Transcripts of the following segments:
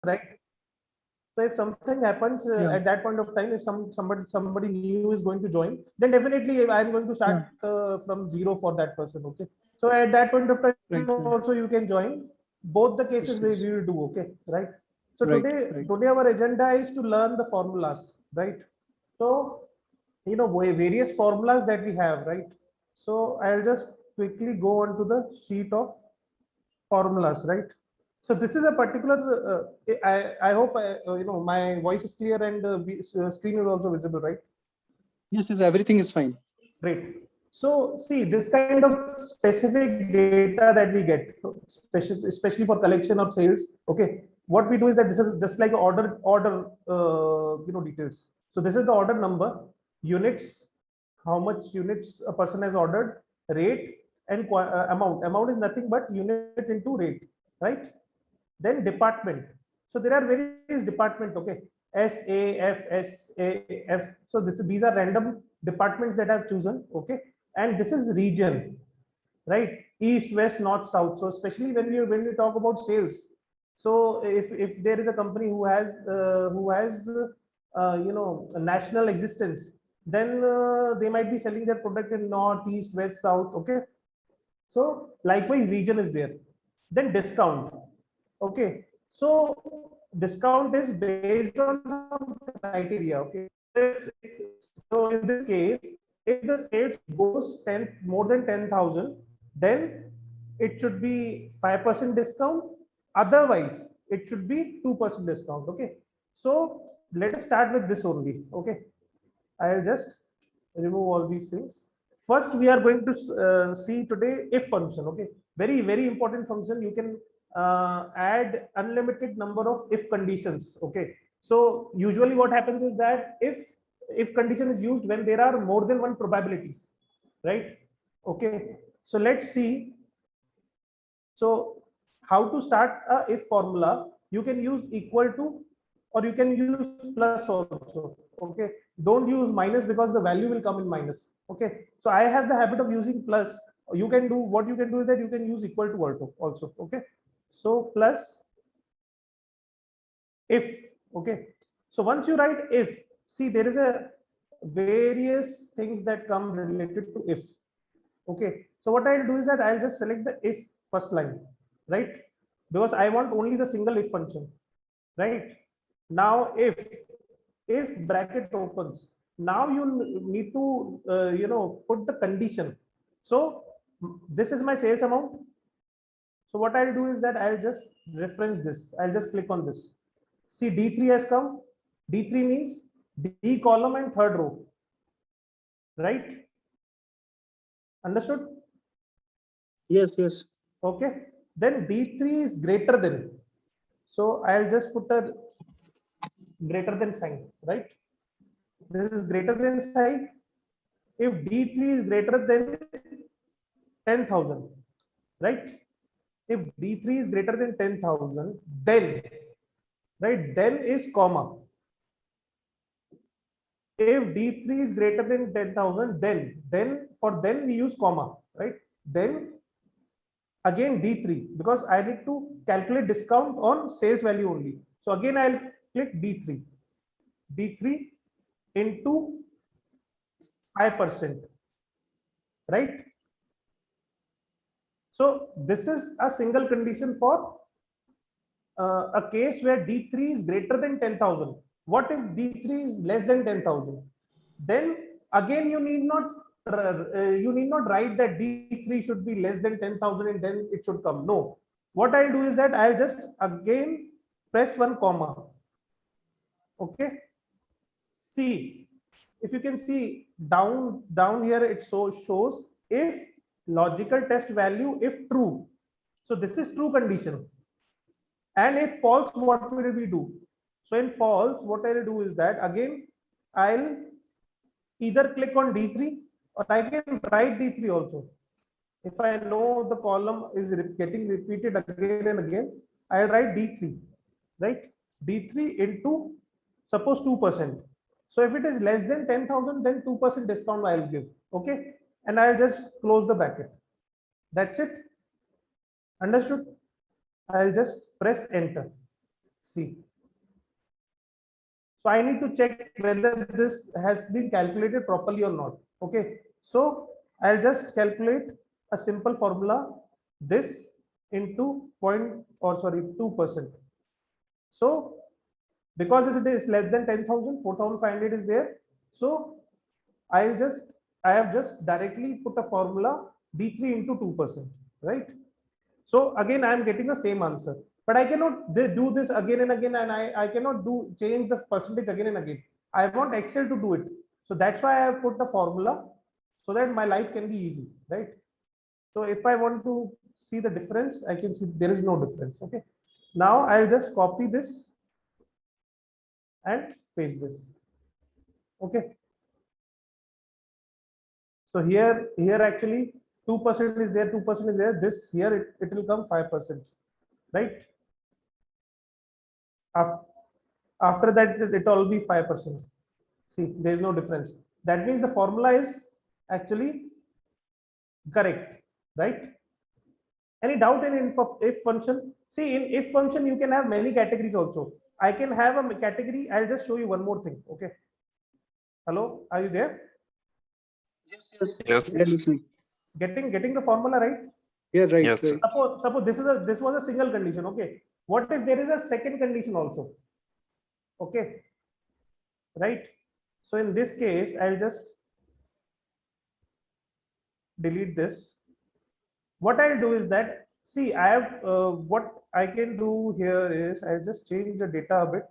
right? So if something happens Yeah. at that point of time, if somebody new is going to join, then definitely I'm going to start from zero for that person. Okay. So at that point of time, Right. also you can join. Both the cases Yes. we will do. Okay. Right. So Right. Right. today our agenda is to learn the formulas. Right. So various formulas that we have. Right. So I'll just quickly go on to the sheet of formulas. Right. So this is a particular. I hope my voice is clear and screen is also visible, right? Yes. Yes. Everything is fine. Great. So see this kind of specific data that we get, especially for collection of sales. Okay, what we do is that this is just like order details. So this is the order number, units, how much units a person has ordered, rate, and amount. Amount is nothing but unit into rate, right? Then department. So there are various department. Okay, S A F S A F. So these are random departments that I've chosen. Okay, and this is region, right? East, west, north, south. So especially when we talk about sales, so if there is a company who has a national existence, then they might be selling their product in north, east, west, south. Okay, so likewise region is there. Then discount. Okay, so discount is based on some criteria. Okay, so in this case, if the sales goes 10 more than 10,000, then it should be 5% discount. Otherwise, it should be 2% discount. Okay, so let us start with this only. Okay, I'll just remove all these things. First, we are going to see today if function. Okay, very very important function. You can add unlimited number of if conditions. Okay, so usually what happens is that if condition is used when there are more than one probabilities, right? Okay, so let's see. So how to start a if formula? You can use equal to, or you can use plus also. Okay, don't use minus because the value will come in minus. Okay, so I have the habit of using plus. You can do what you can do is that you can use equal to also. Okay, so plus if. Okay, so once you write if, see there is a various things that come related to if. Okay, so what I'll do is that I'll just select the if first line, right? Because I want only the single if function, right? Now if bracket opens, now you need to put the condition. So this is my sales amount. So what I'll do is that I'll just reference this. I'll just click on this. See, D3 has come. D3 means D column and third row, right? Understood? Yes. Yes. Okay. Then D3 is greater than. So I'll just put a greater than sign, right? This is greater than sign. If D3 is greater than 10,000, right? If D3 is greater than 10,000, then, right, then is comma. If D3 is greater than 10,000, then for then we use comma, right? Then again D3, because I need to calculate discount on sales value only. So again I'll click D3. D3 into 5%, right? So this is a single condition for a case where D3 is greater than 10,000. What if D3 is less than 10,000? Then again you need not write that D3 should be less than 10,000 and then it should come. No. What I'll do is that I'll just again press one comma. Okay. See, if you can see down here, it shows if logical test value if true. So this is true condition. And if false, what will we do? So in false, what I'll do is that again I'll either click on D3 or I can write D3 also. If I know the column is getting repeated again and again, I'll write D3, right? D3 into suppose 2%. So if it is less than 10,000, then 2% discount I'll give. Okay. And I'll just close the bracket. That's it. Understood? I'll just press enter. See. So I need to check whether this has been calculated properly or not. Okay. So I'll just calculate a simple formula, this into 2%. So because it is less than 10,000, 4,500 is there. So I have just directly put a formula D3 into 2%, right? So again, I am getting the same answer, but I cannot do this again and again, and I cannot change this percentage again and again. I want Excel to do it. So that's why I have put the formula so that my life can be easy, right? So if I want to see the difference, I can see there is no difference. Okay. Now I'll just copy this and paste this. Okay. So here actually 2% is there, 2% is there. This here it will come 5%, right? After that it will be 5%. See, there is no difference. That means the formula is actually correct, right? Any doubt in if function? See, in if function you can have many categories also. I can have a category. I'll just show you one more thing. Okay. Hello, are you there? Yes, yes. Yes. Yeah, listening. Getting the formula right? Yeah, right, Yes, right. Suppose this was a single condition. Okay. What if there is a second condition also? Okay. Right. So in this case, I'll just delete this. What I'll do is that, see, I have what I can do here is I'll just change the data a bit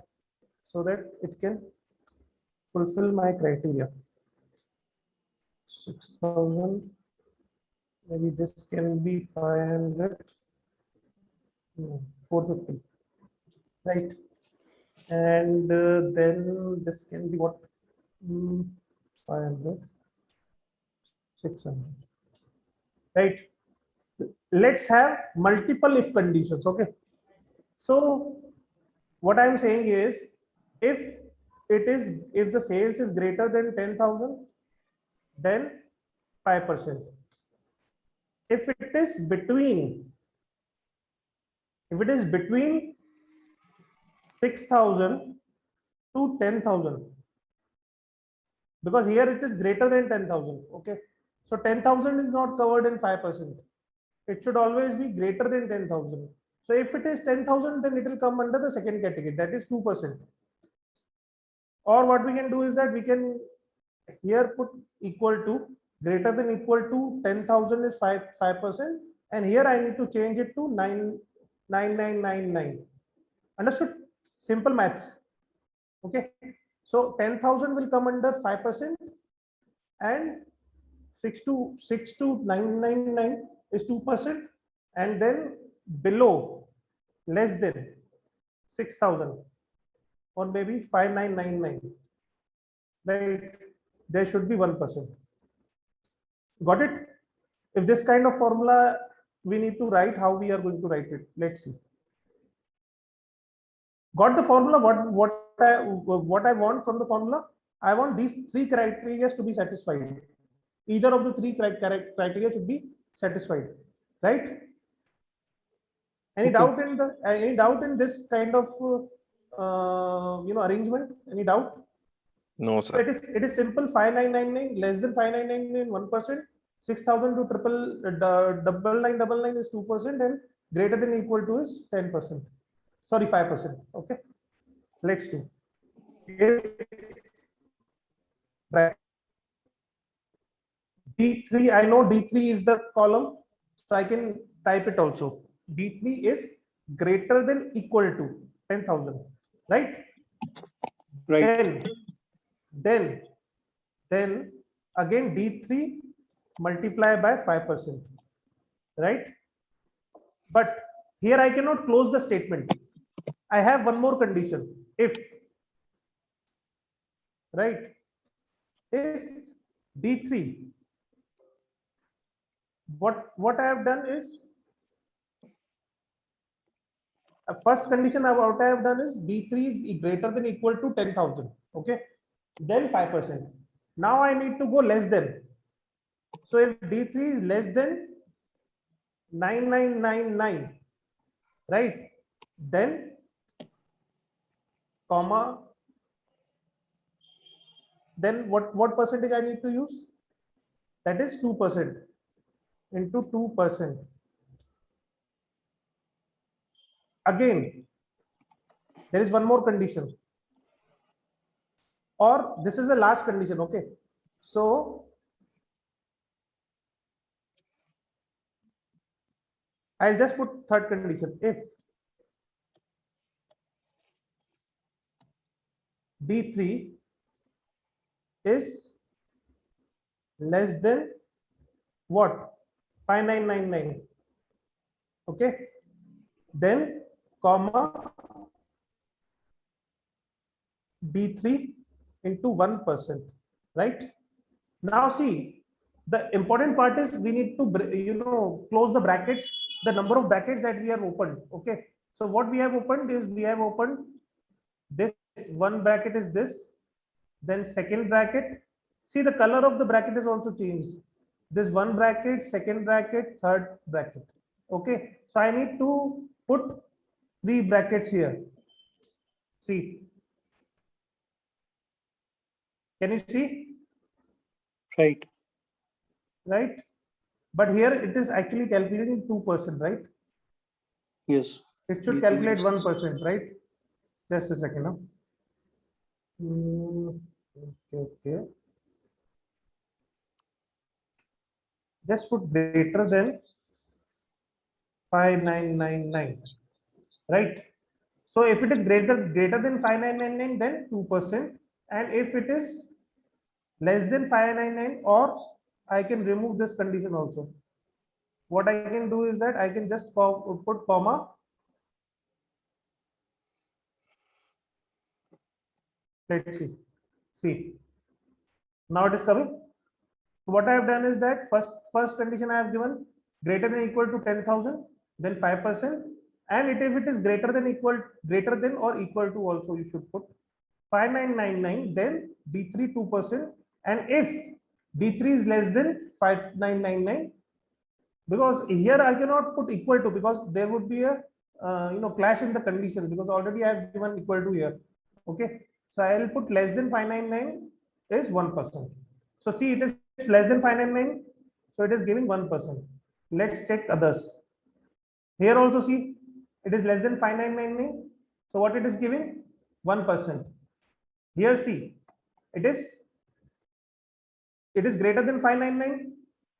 so that it can fulfill my criteria. 6,000, maybe this can be 500, 450, right? And then this can be what? 500, 600, right? Let's have multiple if conditions. Okay. So what I'm saying is, if the sales is greater than 10,000, then 5%. If it is between 6,000 to 10,000, because here it is greater than 10,000. Okay. So 10,000 is not covered in 5%. It should always be greater than 10,000. So if it is 10,000, then it will come under the second category, that is 2%. Or what we can do is that we can here put equal to, greater than equal to 10,000 is 5%, and here I need to change it to 99999. Understood? Simple maths. Okay. So 10,000 will come under 5%, and 62999 is 2%, and then below, less than 6,000, or maybe 5999, right? There should be 1%. Got it? If this kind of formula we need to write, how we are going to write it? Let's see. Got the formula? What I want from the formula? I want these three criteria to be satisfied. Either of the three criteria should be satisfied, right? Any doubt in this kind of arrangement? Any doubt? no, So sir. it is simple. 5999 less than 5999 1%. 6,000 to double nine is 2%, and greater than equal to is 10%. Sorry, 5%. Okay. Let's do. D3, I know D3 is the column, so I can type it also. D3 is greater than equal to 10,000, right? Right. Then again D3 multiply by 5%, right? But here I cannot close the statement. I have one more condition. If, right? If D3, what I have done is, first condition what I have done is D3 is greater than equal to 10,000. Okay. Then 5%. Now I need to go less than. So if D3 is less than 9999, right? Then comma, then what percentage I need to use? That is 2% into 2%. Again, there is one more condition, or this is the last condition. Okay, so I'll just put third condition. If D3 is less than what? 5999. Okay, then comma D3 into 1%, right? Now see, the important part is we need to close the brackets, the number of brackets that we have opened. Okay, so what we have opened is we have opened this one bracket is this, then second bracket. See, the color of the bracket is also changed. This one bracket, second bracket, third bracket. Okay, so I need to put 3 brackets here. See, can you see? Right. Right, but here it is actually calculating 2%, right? Yes. It should calculate 1%, right? Just a second now. Okay. Just put greater than 5999, right? So if it is greater than 5999, then 2%, and if it is less than 599, or I can remove this condition also. What I can do is that I can just put comma. Let's see. See, now it is coming. What I have done is that first condition I have given greater than or equal to 10,000, then 5%, and if it is greater than or equal to, also you should put 5999, then D3 2%, and if D3 is less than 5999, because here I cannot put equal to, because there would be a clash in the condition, because already I have given equal to here. Okay, so I will put less than 599 is 1%. So see, it is less than 599, so it is giving 1%. Let's check others. Here also see, it is less than 5999, so what it is giving? 1%. Here see, it is greater than 599,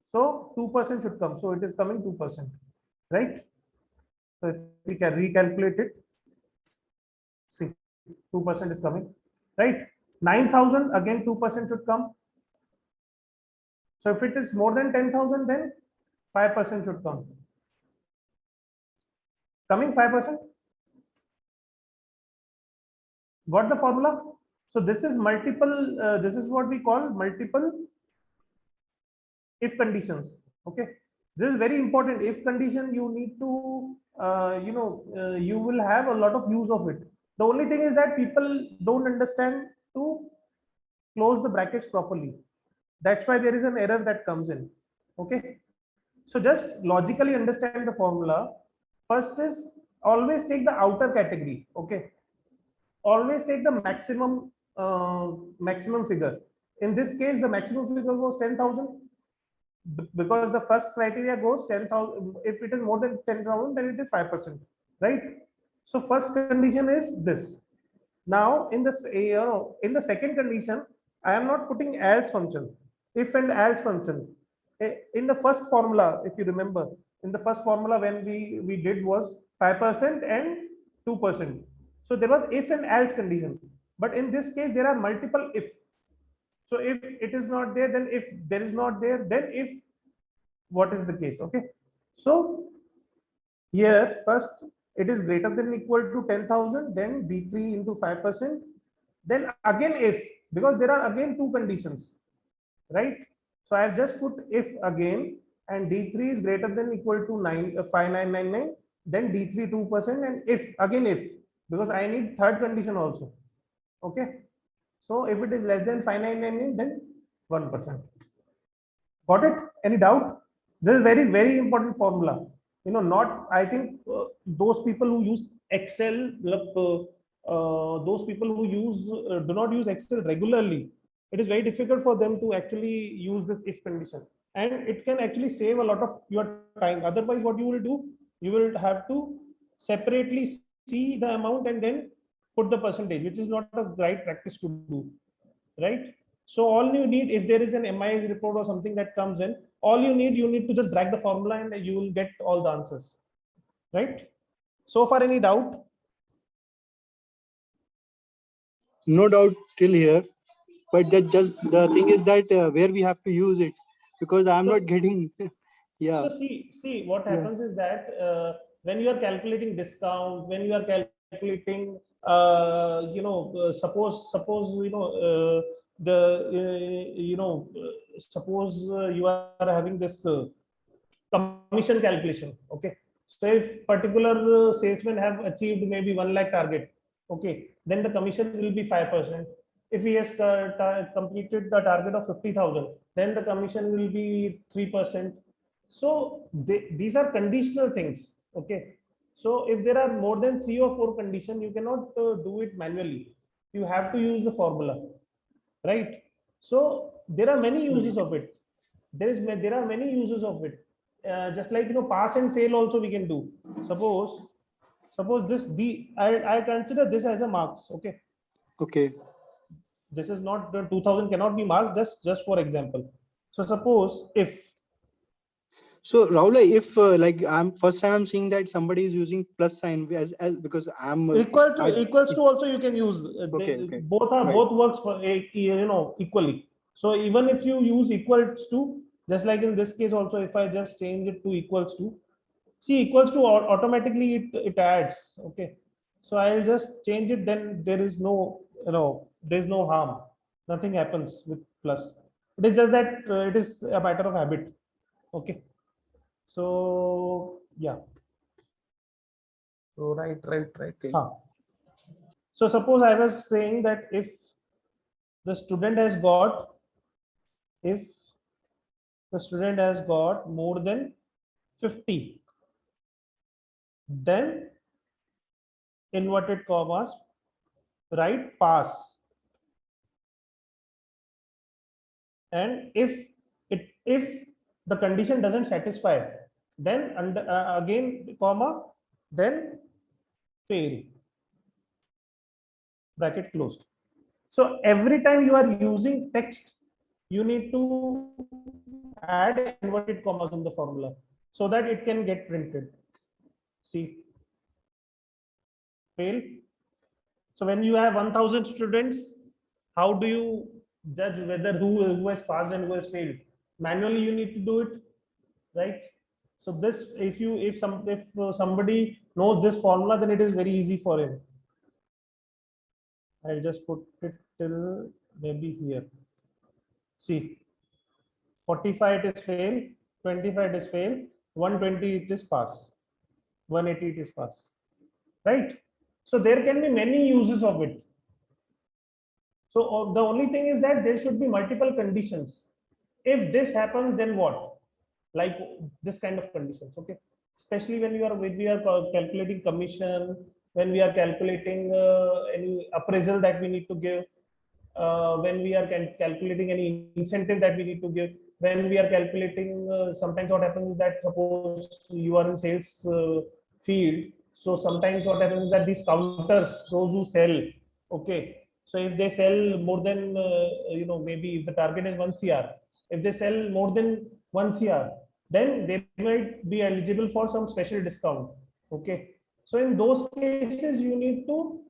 so 2% should come, so it is coming 2%, right? So if we can recalculate it, see, 2% is coming, right? 9,000, again 2% should come. So if it is more than 10,000, then 5% should come. Coming 5%. Got the formula? So this is multiple, this is what we call multiple if conditions. Okay, this is very important. If condition, you need to you will have a lot of use of it. The only thing is that people don't understand to close the brackets properly. That's why there is an error that comes in. Okay, so just logically understand the formula. First is always take the outer category. Okay, always take the maximum figure. In this case, the maximum figure was 10,000, because the first criteria goes 10,000. If it is more than 10,000, then it is 5%, right? So first condition is this. Now in this, in the second condition, I am not putting else function, if and else function. In the first formula, if you remember, in the first formula when we did was 5% and 2%. So there was if and else condition, but in this case there are multiple if. So if it is not there, then if there is not there, then if, what is the case? Okay, so here first it is greater than or equal to 10,000, then D3 into 5%, then again if, because there are again two conditions, right? So I have just put if again, and D3 is greater than or equal to 5999, then D3 2%, and if again if, because I need third condition also. Okay, so if it is less than 5999, then 1%. Got it? Any doubt? This is very, very important formula. Not, I think those people who use Excel, those people who do not use Excel regularly, it is very difficult for them to actually use this if condition, and it can actually save a lot of your time. Otherwise, what you will do, you will have to separately see the amount and then put the percentage, which is not a right practice to do, right? So all you need, if there is an MIS report or something that comes in, all you need to just drag the formula and you will get all the answers, right? So far, any doubt? No doubt till here, but that just the thing is that where we have to use it, because I'm not getting. Yeah, So see what yeah, happens is that when you are calculating discount, when you are calculating, suppose suppose you are having this commission calculation. Okay, so if particular salesman have achieved maybe 1 lakh target, okay, then the commission will be 5%. If he has completed the target of 50,000, then the commission will be 3%. So these are conditional things. Okay, so if there are more than 3 or 4 conditions, you cannot do it manually. You have to use the formula, right? So there are many uses of it. There are many uses of it. Just like pass and fail also we can do. Suppose this I consider this as a marks. Okay, okay. this is not the 2000 cannot be marks, just for example. So suppose if So Rahul, if like I'm first time I'm seeing that somebody is using plus sign as because I'm equals to also you can use, okay, okay, right, both works for equally. So even if you use equals to, just like in this case also, if I just change it to equals to, see equals to automatically it adds. Okay, so I'll just change it, then there is no, there's no harm, nothing happens with plus. It is just that it is a matter of habit. Okay, so yeah, so right. okay. Huh. So suppose I was saying that if the student has got, if the student has got more than 50, then inverted commas, write pass. And if the condition doesn't satisfy, then under again comma, then fail, bracket closed. So every time you are using text, you need to add inverted commas in the formula so that it can get printed. See, fail. So when you have 1000 students, how do you judge whether who has passed and who has failed? Manually, you need to do it, right? So this, if somebody knows this formula, then it is very easy for him. I'll just put it till maybe here. See, 45 it is fail, 25 it is fail, 120 it is pass, 180 it is pass, right? So there can be many uses of it. So the only thing is that there should be multiple conditions. If this happens, then what? Like this kind of conditions, okay? Especially when we are calculating commission, when we are calculating any appraisal that we need to give, when we are calculating any incentive that we need to give, when we are calculating, sometimes what happens is that suppose you are in sales field, so sometimes what happens is that these counters, those who sell, okay, so if they sell more than maybe if the target is 1 CR, if they sell more than 1 CR, then they might be eligible for some special discount. Okay, so in those cases you need to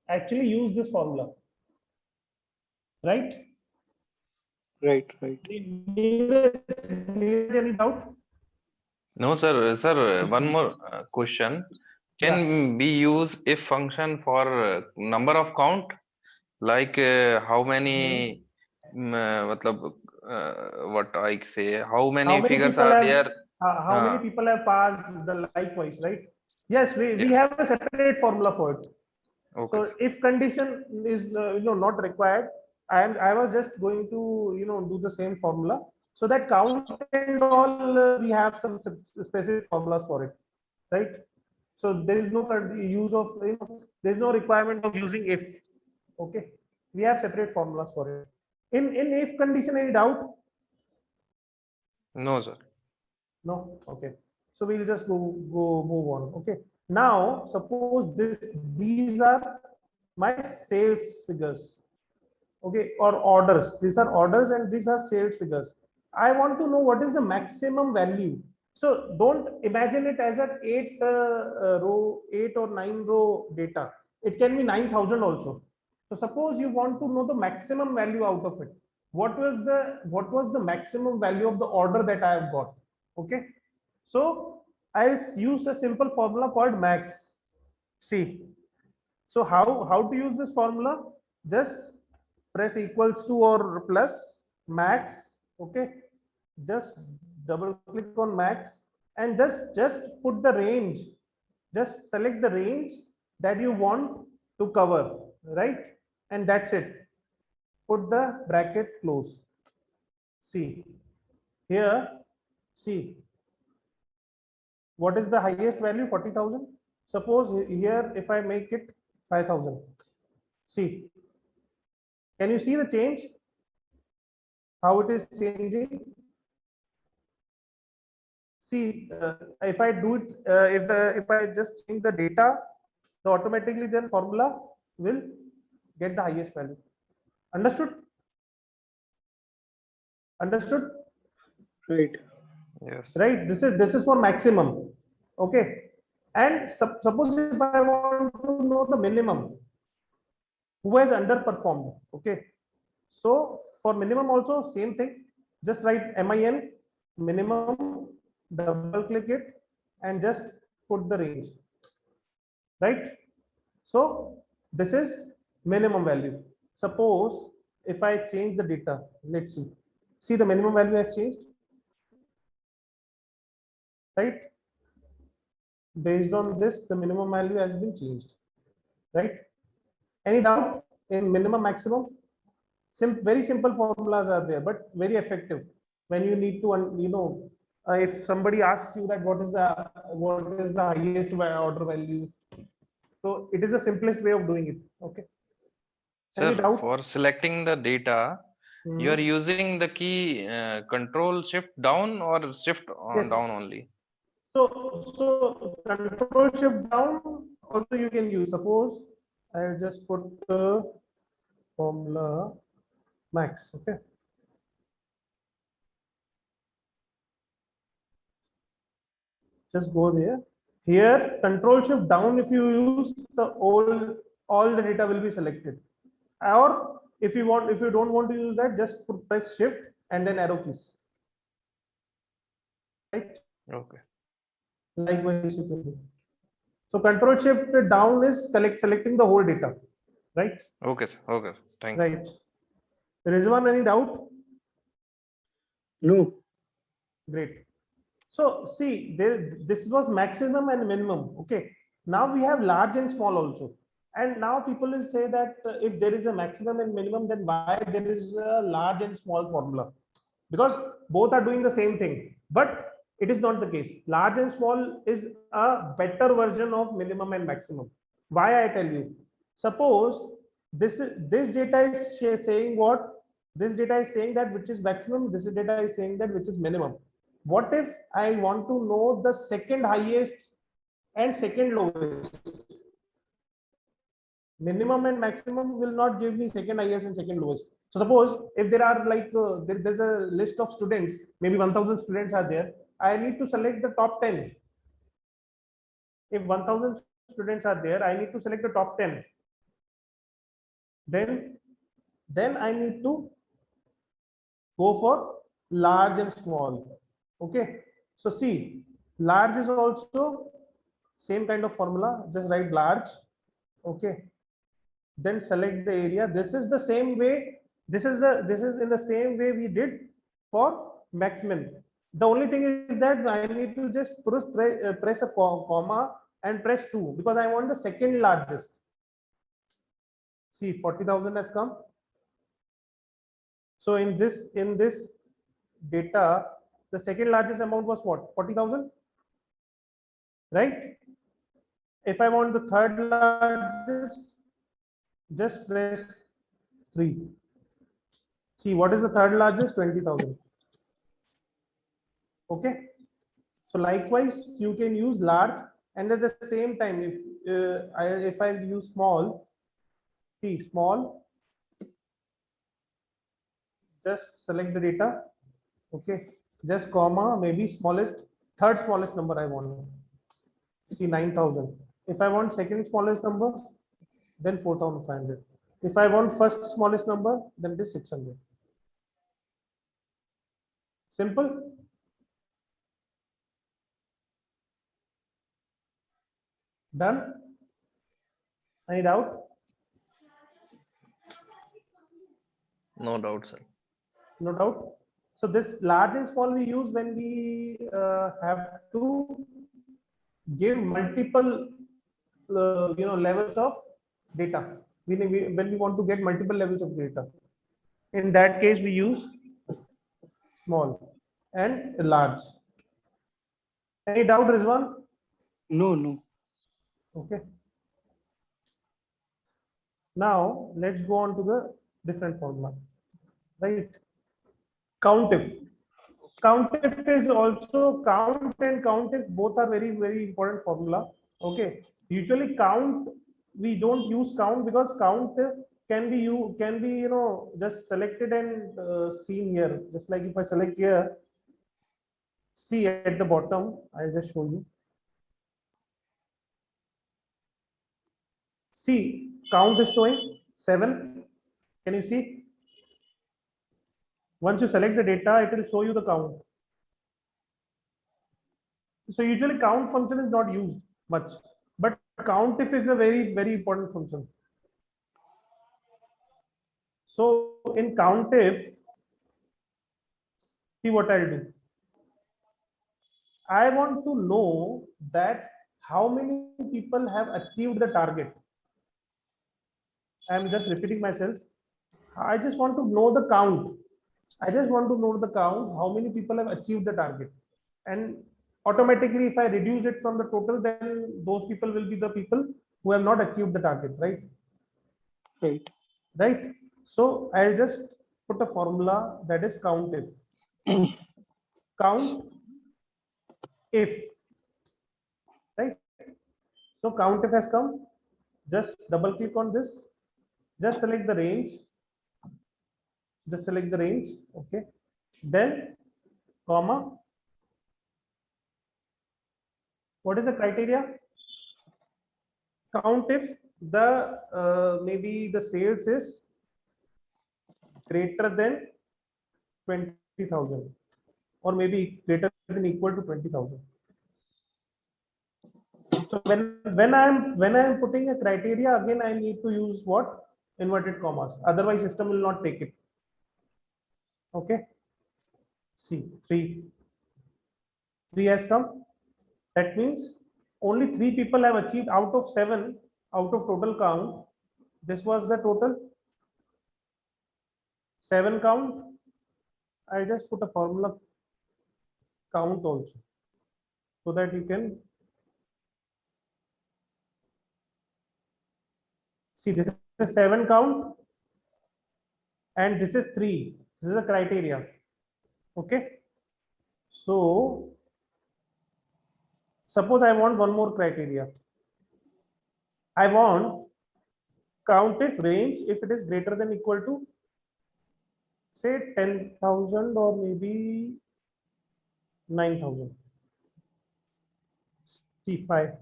actually use this formula, right? Right, right. Any doubt? No, sir. Sir, one more question. Yeah. Can we use if function for number of count? Like how many, matlab, what I say, how How many many figures people are have there? how many people have passed the likewise, right? Yes, we Yes. have a separate formula for it. Okay. So Sir. if condition is not required, I was just going to do the same formula, so that count and all we have some specific formulas for it, right? So there is no use of, there is no requirement of using if. Okay, we have separate formulas for it. In if condition, any doubt? No, sir. No. Okay, so we'll just go move on. Okay, now suppose these are my sales figures. Okay, or orders. These are orders and these are sales figures. I want to know what is the maximum value. So don't imagine it as an 8 or 9 row data. It can be 9,000 also. So suppose you want to know the maximum value out of it. What was the maximum value of the order that I have got? Okay, so I'll use a simple formula called max. See, so how to use this formula? Just press equals to or plus max. Okay, just double click on max and just put the range. Just select the range that you want to cover, right? And that's it. Put the bracket close. See here. See, what is the highest value? 40,000. Suppose here if I make it 5,000. See, can you see the change? How it is changing? See, if I do it, if I just change the data, the automatically then formula will get the highest value. Understood? Understood? Right. Yes. Right. This is for maximum. Okay. And suppose if I want to know the minimum, who has underperformed? Okay. So for minimum also same thing. Just write min minimum, double click it, and just put the range. Right. So this is minimum value. Suppose if I change the data, let's see. See, the minimum value has changed. Right. Based on this, the minimum value has been changed. Right. Any doubt in minimum maximum? Very simple formulas are there, but very effective when you need to, if somebody asks you that what is the highest order value, so it is the simplest way of doing it. Okay. Any Sir, doubt? for selecting the data, you are Mhm. using the key control shift down or shift on Yes. down only. So control shift down also you can use. Suppose I'll just put formula max. Okay. Just go there. Here, control shift down, if you use the all the data will be selected. Or if you don't want to use that, just press shift and then arrow keys. Right? Okay. Likewise, you can do. So control shift down is selecting the whole data. Right? Okay, sir. Okay. Thank you. Right. Rizwan, any doubt? No. Great. So see, this was maximum and minimum. Okay. Now we have large and small also. And now people will say that if there is a maximum and minimum, then why there is a large and small formula? Because both are doing the same thing. But it is not the case. Large and small is a better version of minimum and maximum. Why I tell you? Suppose this data is saying what? This data is saying that which is maximum. This data is saying that which is minimum. What if I want to know the second highest and second lowest? Minimum and maximum will not give me second highest and second lowest. So suppose if there are like there's a list of students, maybe 1,000 students are there. I need to select the top 10. If 1,000 students are there, I need to select the top 10. Then I need to go for large and small. Okay. So see, large is also same kind of formula. Just write large. Okay. Then select the area. This is the same way. This is in the same way we did for maximum. The only thing is that I need to just press a comma and press 2 because I want the second largest. See, 40,000 has come. So in this data, the second largest amount was what? 40,000, right? If I want the third largest, just press 3. See, what is the third largest? 20,000. Okay. So likewise, you can use large, and at the same time, if I use small, see small, just select the data. Okay, just comma, maybe smallest, third smallest number I want. See 9,000. If I want second smallest number, then 4,500. If I want first smallest number, then it is 600. Simple. Done. Any doubt? No doubt, sir. No doubt. So this large and small we use when we have to give multiple levels of data. When we want to get multiple levels of data. In that case, we use small and large. Any doubt, Rizwan? No, no. Okay. Now let's go on to the different formula. Right. COUNTIF. COUNTIF is also count and COUNTIF both are very, very important formula. Okay. Usually count, we don't use count because count can be just selected and seen here. Just like if I select here, see at the bottom, I'll just show you. See, count is showing 7. Can you see? Once you select the data, it will show you the count. So usually count function is not used much, but COUNTIF is a very, very important function. So in COUNTIF, see what I'll do. I want to know that how many people have achieved the target. I'm just repeating myself. I just want to know the count. I just want to know the count, how many people have achieved the target. And automatically, if I reduce it from the total, then those people will be the people who have not achieved the target, right? Right. Right. So I'll just put a formula that is COUNTIF. Count if, right? So COUNTIF has come. Just double click on this. Just select the range. Just select the range. Okay. Then comma. What is the criteria? Count if the maybe the sales is greater than 20,000 or maybe greater than equal to 20,000. So when I'm putting a criteria, again I need to use what? Inverted commas. Otherwise, system will not take it. Okay. See, 3 has come. That means only 3 people have achieved out of 7 out of total count. This was the total 7 count. I just put a formula count also so that you can see this is 7 count and this is 3. This is a criteria. Okay. So suppose I want one more criteria. I want count if range if it is greater than equal to say 10,000 or maybe 9,000. C5.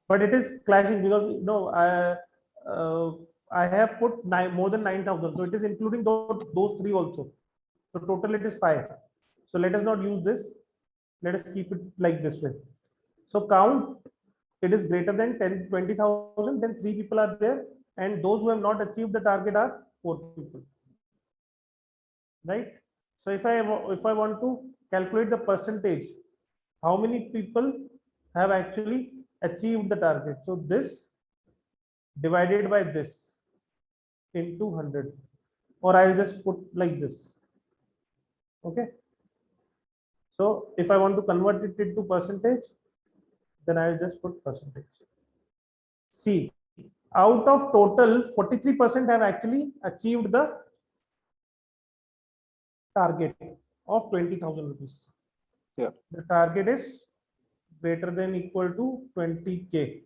But it is clashing because I have put more than 9,000. So it is including those 3 also. So total it is 5. So let us not use this. Let us keep it like this way. So count it is greater than 20,000, then 3 people are there, and those who have not achieved the target are 4 people. Right? So if I want to calculate the percentage, how many people have actually achieved the target? So this divided by this into 100, or I'll just put like this. Okay. So if I want to convert it into percentage, then I'll just put percentage. See, out of total, 43% have actually achieved the target of 20,000 rupees. Yeah. The target is greater than equal to 20K,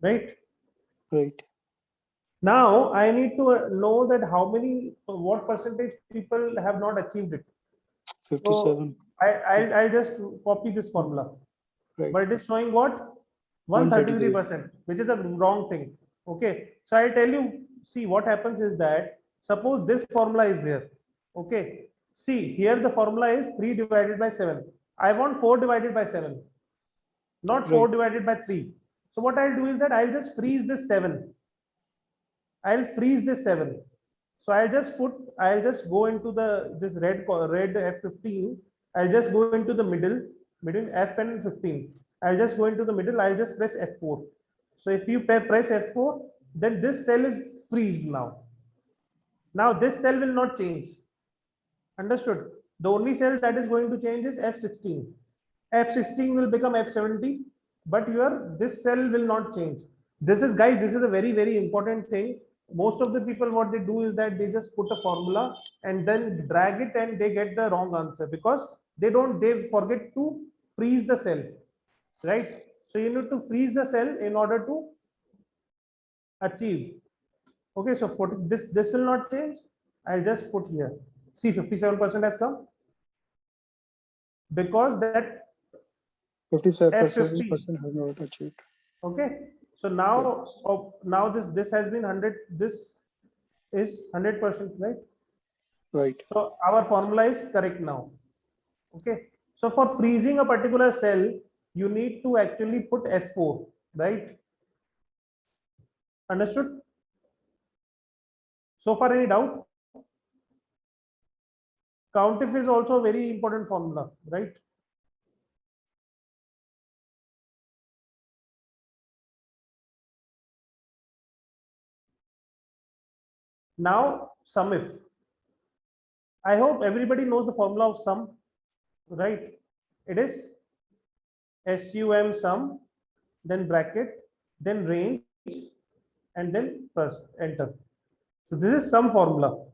right? Right. Now I need to know that how many, what percentage people have not achieved it. So 57. I'll just copy this formula, Right. but it is showing what? 133%, which is a wrong thing. Okay, so I'll tell you, see what happens is that suppose this formula is there. Okay, see here the formula is 3 divided by 7. I want 4 divided by 7, not 4 Right. divided by 3. So what I'll do is that I'll just freeze this 7. I'll freeze this 7. So I'll just go into this red F15. I'll just go into the middle between F and 15. I'll just go into the middle. I'll just press F4. So if you press F4, then this cell is freezed now. Now this cell will not change. Understood? The only cell that is going to change is F16. F16 will become F70, but this cell will not change. This is, guys, this is a very, very important thing. Most of the people, what they do is that they just put a formula and then drag it and they get the wrong answer because they forget to freeze the cell, right? So you need to freeze the cell in order to achieve. Okay, so for this will not change. I'll just put here. See, 57% has come because that 57% F50. have not achieved. Okay, so now now this has been 100. This is 100%, right? Right. So our formula is correct now. Okay, so for freezing a particular cell, you need to actually put F4, right? Understood? So far, any doubt? COUNTIF is also a very important formula, right? Now, SUMIF. I hope everybody knows the formula of sum, right? It is SUM sum, then bracket, then range, and then press enter. So this is some formula.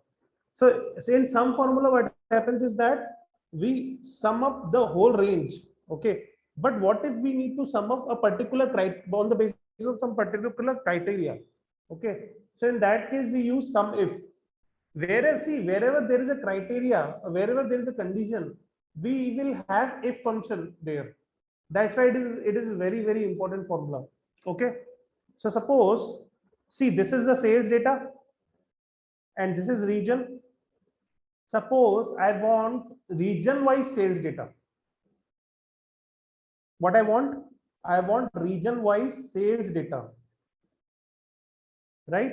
So in some formula, what happens is that we sum up the whole range. Okay. But what if we need to sum up a particular on the basis of some particular criteria? Okay. So in that case, we use sum if. Wherever there is a criteria, wherever there is a condition, we will have if function there. That's why it is a very, very important formula. Okay. So suppose, see, this is the sales data and this is region. Suppose I want region wise sales data. What I want? I want region wise sales data. Right?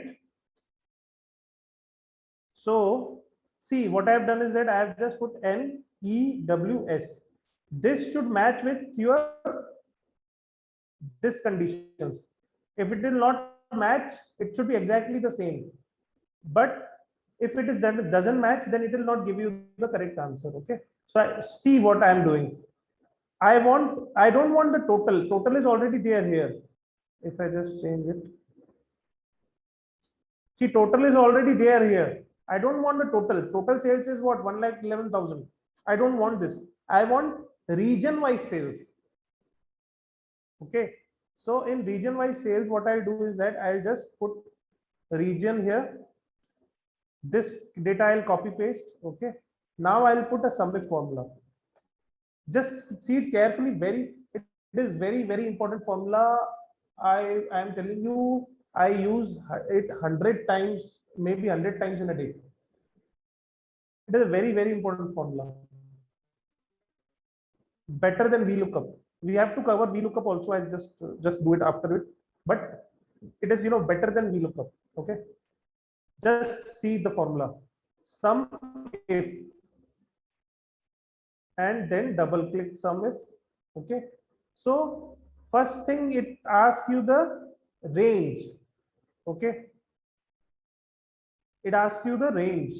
So see, what I have done is that I have just put NEWS. This should match with your this conditions. If it will not match, it should be exactly the same. But if it is that it doesn't match, then it will not give you the correct answer. Okay. So I see what I am doing. I don't want the total. Total is already there here. If I just change it. See, total is already there here. I don't want the total. Total sales is what? 1,11,000. I don't want this. I want region wise sales. Okay. So in region wise sales, what I'll do is that I'll just put region here. This data I'll copy paste. Okay. Now I'll put a SUMIF formula. Just see it carefully. It is very, very important formula. I am telling you, I use it 100 times, maybe 100 times in a day. It is a very, very important formula. Better than VLOOKUP. We have to cover VLOOKUP also. I'll just do it after it. But it is better than VLOOKUP. Okay. Just see the formula. Sum if, and then double click sum if. Okay. So first thing, it asks you the range. Okay. It asks you the range.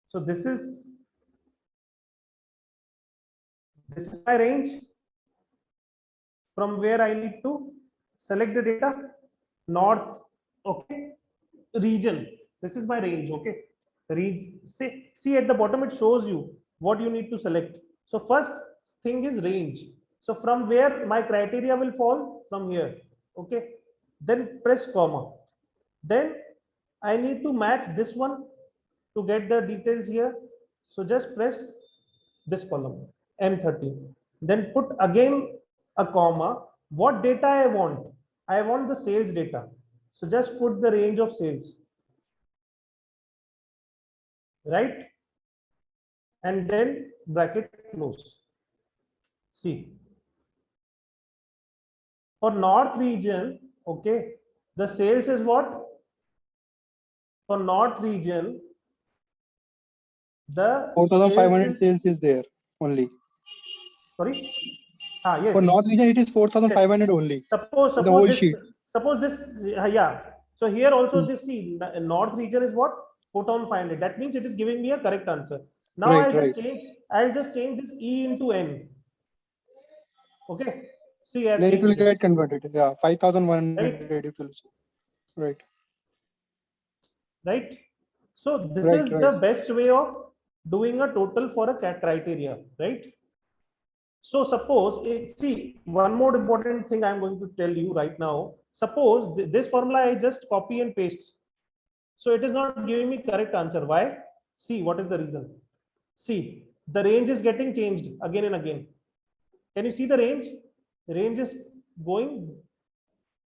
So this is my range. from where I need to select the data. North, okay, region. This is my range, okay. See at the bottom it shows you what you need to select. So first thing is range. So from where my criteria will fall, from here, okay. Then press comma. Then I need to match this one to get the details here. So just press this column M13. Then put again a comma. What data I want? I want the sales data. So just put the range of sales, right? And then bracket close. See, for North region, okay, the sales is what? For North region, the sales 4,500 is, sales is there only. sorry. Ah, For yes. North region, it is Yes. 4,500 only. Suppose In the whole this, sheet. yeah. So here also Mm. this, see, North region is what? 4,500. That means it is giving me a correct answer. Now Right, right. I'll just change this E into N. Okay. See, I've Then it will changed it, get converted. Yeah, 5,100 right? it will. Right, Right. So this right, is right. the best way of doing a total for a criteria, right? So suppose, see, one more important thing I'm going to tell you right now. Suppose this formula I just copy and paste. So it is not giving me correct answer. Why? See, what is the reason? See, the range is getting changed again and again. Can you see the range? The range is going,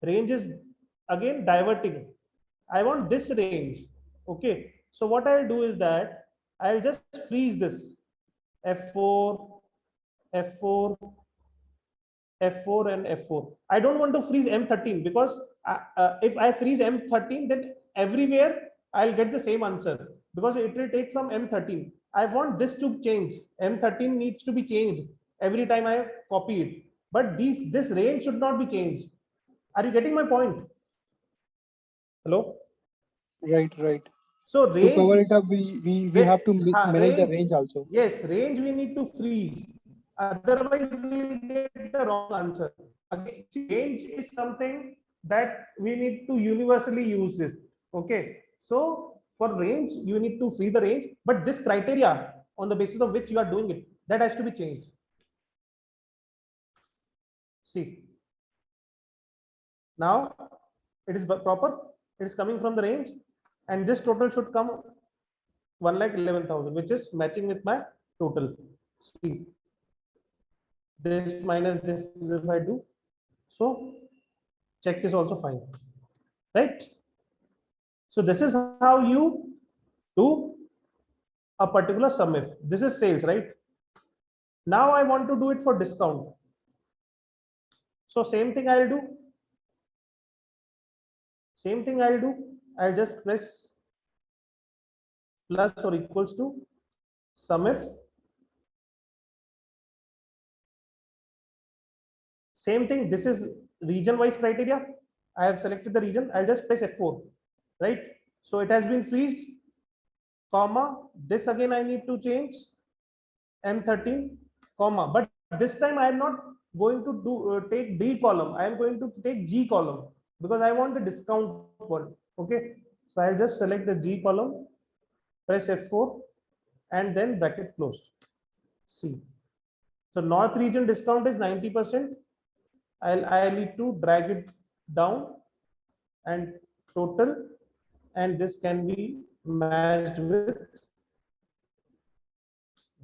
range is again diverting. I want this range. Okay. So what I'll do is that I'll just freeze this F4, F4, F4 and F4. I don't want to freeze M13 because if I freeze M13, then everywhere I'll get the same answer because it will take from M13. I want this to change. M13 needs to be changed every time I copy it. But this range should not be changed. Are you getting my point? Hello? Right, right. So To range, cover it up, we have to manage the range, range also. yes, range we need to freeze. Otherwise, we will get the wrong answer. Again, range is something that we need to universally use it. Okay. So for range, you need to freeze the range, but this criteria on the basis of which you are doing it, that has to be changed. See, now it is proper. It is coming from the range, and this total should come 1,11,000, which is matching with my total. See, this minus this if I do, so check is also fine, right? So this is how you do a particular sum if. This is sales, right? Now I want to do it for discount. So same thing I'll do. Same thing I'll do. I'll just press plus or equals to sum if. Same thing. This is region wise criteria. I have selected the region. I'll just press F4, right? So it has been freezed, comma. This again I need to change M13, comma. But this time I am not going to take D column. I am going to take G column because I want the discount one. Okay. So I'll just select the G column, press F4, and then bracket closed. See. So North region discount is 90%. I need to drag it down and total, and this can be matched with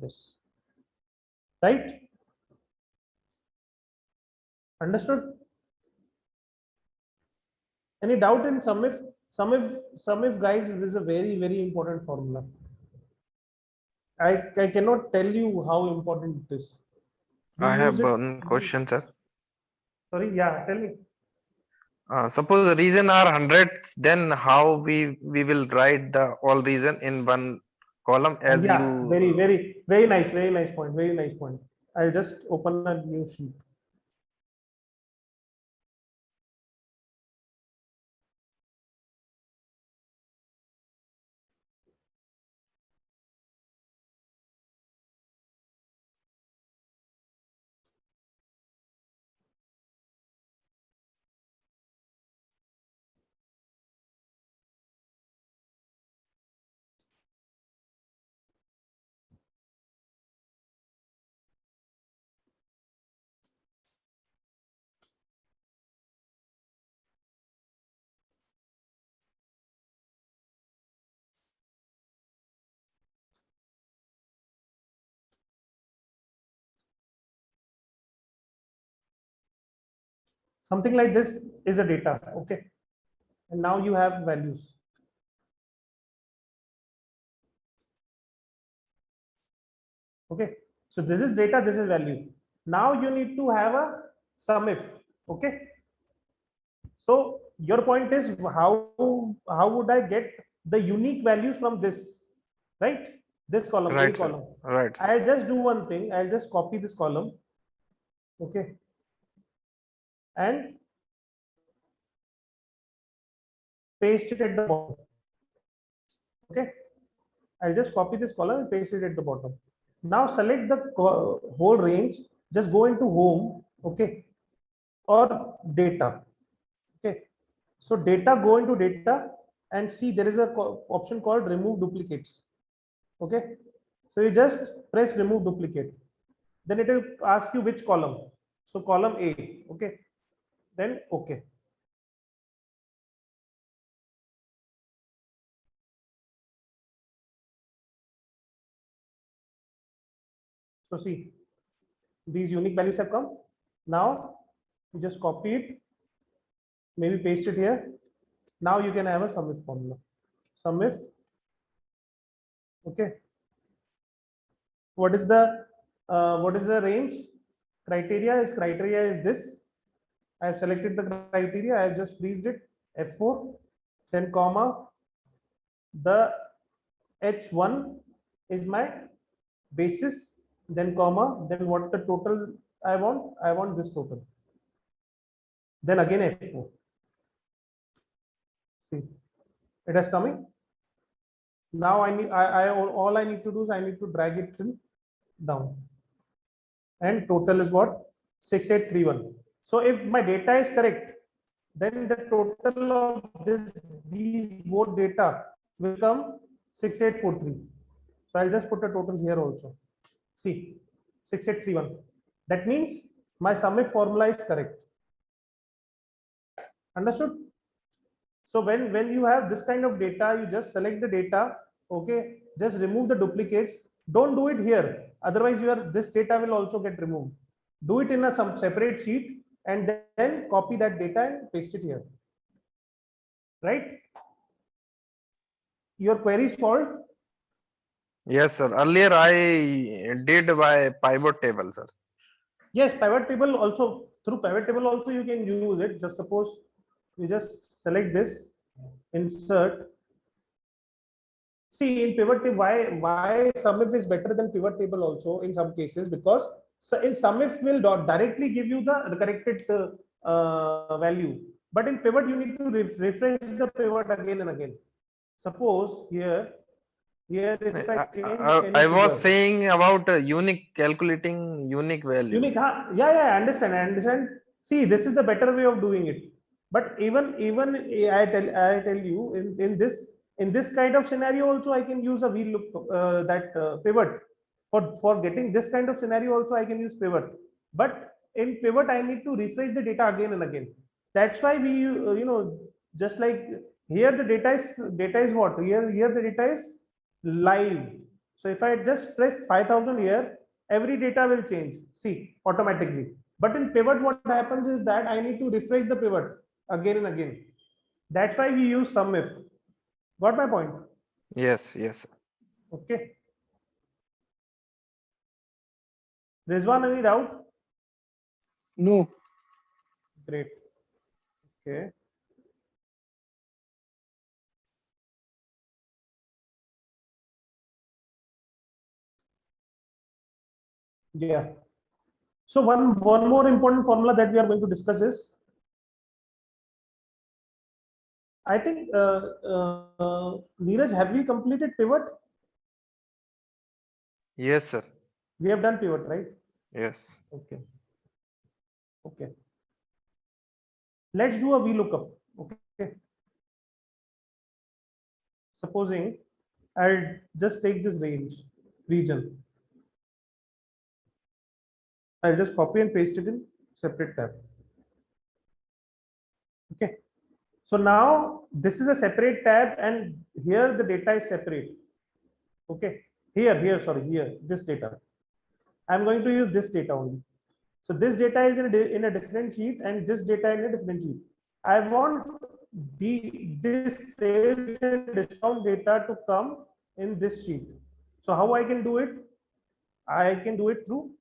this, right? Understood? Any doubt in sum if? Sum if guys, it is a very important formula. I cannot tell you how important it is. We I use have it. one question, sir. Sorry, yeah, tell me. Suppose the reason are hundreds, then how we will write the all reason in one column as Yeah, you very nice, very nice point, very nice point. I'll just open a new sheet. Something like this is a data. Okay. And now you have values. Okay. So this is data, this is value. Now you need to have a sum if. Okay. So your point is how would I get the unique values from this, right? This column, A Right, sir. column. Right, sir. I'll just do one thing. I'll just copy this column. Okay. And paste it at the bottom. Okay. I'll just copy this column and paste it at the bottom. Now select the whole range. Just go into home. Okay. Or data. Okay. So data, go into data and see there is a option called remove duplicates. Okay. So you just press remove duplicate. Then it will ask you which column. So column A. Okay. Then okay. So see, these unique values have come. Now you just copy it, maybe paste it here. Now you can have a sum if formula. Sum if. Okay. What is the range? Criteria is this. I have selected the criteria. I have just freezed it. F4, then comma. The H1 is my basis. Then comma. Then what the total I want? I want this total. Then again F4. See, it is coming. Now all I need to do is I need to drag it down. And total is what? 6831. So if my data is correct, then the total of these both data will come 6843. So I'll just put a total here also. See, 6831. That means my sum if formula is correct. Understood? So when you have this kind of data, you just select the data. Okay, just remove the duplicates. Don't do it here. Otherwise, this data will also get removed. Do it in some separate sheet and then copy that data and paste it here. Right? Your query is solved? Yes, sir. Earlier I did by pivot table, sir. Yes, pivot table also. Through pivot table also you can use it. Just suppose you just select this, insert. See, in pivot table, why sum if is better than pivot table also in some cases, because in sum if will directly give you the corrected value, but in pivot you need to refresh the pivot again and again. Suppose here if I change I any was figure, saying about unique, calculating unique value. unique, yeah, I understand. See, this is the better way of doing it. But even I tell you in this kind of scenario also I can use a VLOOK pivot. For getting this kind of scenario also I can use pivot. But in pivot I need to refresh the data again and again. That's why we just like here the data is what? Here the data is live. So if I just press 5000 here, every data will change. See, automatically. But in pivot, what happens is that I need to refresh the pivot again and again. That's why we use sum if. Got my point? Yes, yes. Okay. Rizwan, any doubt? No. Great. Okay. Yeah. So one more important formula that we are going to discuss is, I think, Neeraj, have we completed pivot? Yes, sir. We have done pivot, right? Yes. Okay. Okay. Let's do a VLOOKUP. Okay. Supposing I'll just take this region. I'll just copy and paste it in separate tab. Okay. So now this is a separate tab and here the data is separate. Okay. Here, this data. I'm going to use this data only. So this data is in a different sheet and this data in a different sheet. I want this sales and discount data to come in this sheet. So how I can do it? I can do it through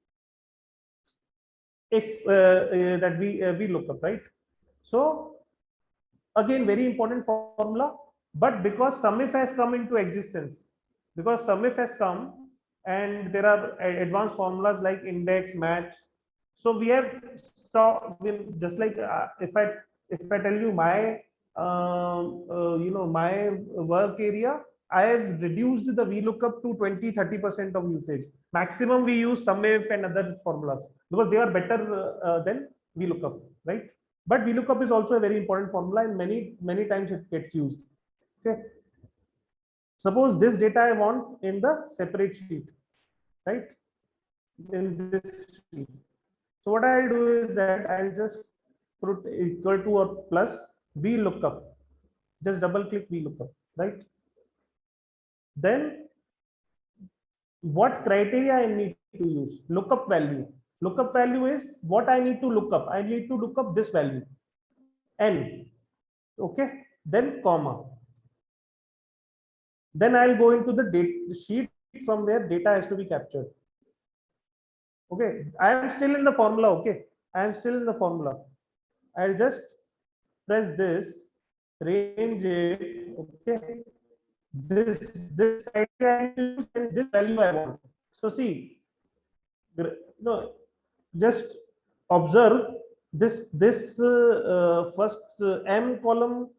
if that we look up, right? So again, very important formula, but because SUMIF has come into existence, because SUMIF has come and there are advanced formulas like index, match. So we have stopped, just like if I tell you my my work area, I have reduced the VLOOKUP to 20-30% of usage. Maximum we use SUMIF and other formulas because they are better than VLOOKUP, right? But VLOOKUP is also a very important formula and many times it gets used. Okay. Suppose this data I want in the separate sheet, right? In this sheet. So what I'll do is that I'll just put equal to or plus VLOOKUP. Just double click VLOOKUP, right? Then what criteria I need to use? Lookup value. Lookup value is what I need to look up. I need to look up this value, N. Okay. Then comma. Then I'll go into the data sheet from where data has to be captured. Okay. I am still in the formula. Okay. I am still in the formula. I'll just press this, range it. Okay. This criteria and this value I want. So see, just observe this first M column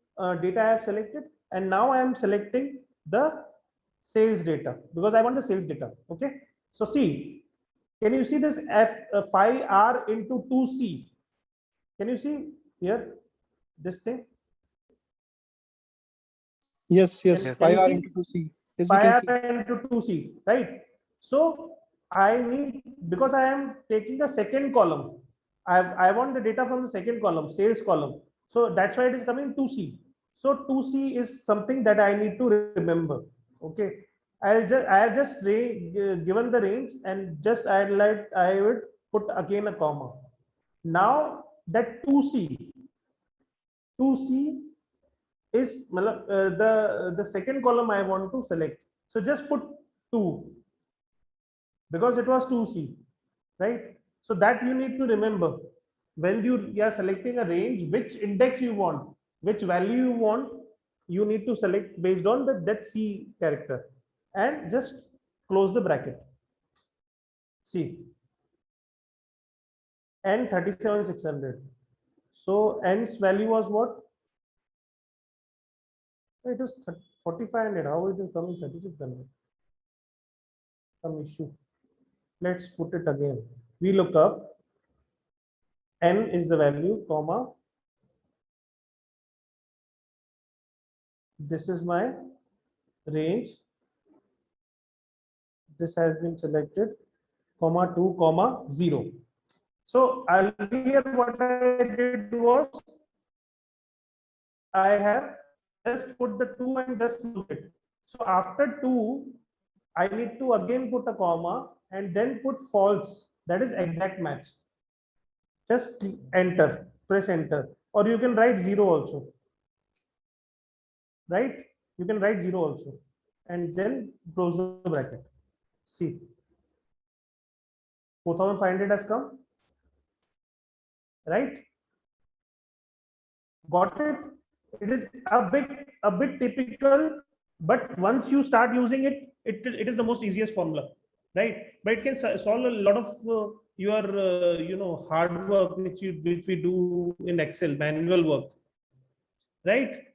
data I have selected, and now I am selecting the sales data because I want the sales data. Okay. So see, can you see this phi R into 2C? Can you see here this thing? Yes, Yes. pi r see? into 2c. Yes, we Pi can R see. into 2C, right? So I need, because I am taking the second column, I want the data from the second column, sales column. So that's why it is coming 2C. So 2C is something that I need to remember. Okay. I have just given the range and just I would put again a comma. Now that 2C is the second column I want to select. So just put 2 because it was 2C, right? So that you need to remember when you are selecting a range, which index you want, which value you want, you need to select based on that C character and just close the bracket. See, N 37,600. So N's value was what? It was 4,500. How it is coming 3,600? Some issue. Let's put it again. We look up. N is the value, comma. This is my range. This has been selected, comma 2, comma 0. So earlier what I did was I have just put the 2 and just close it. So after 2, I need to again put a comma and then put false. That is exact match. Just enter, press enter, or you can write 0 also. Right? You can write 0 also and then close the bracket. See, 4,500 has come, right? Got it? It is a bit typical, but once you start using it, it is the most easiest formula, right? But it can solve a lot of your hard work which we do in Excel, manual work, right?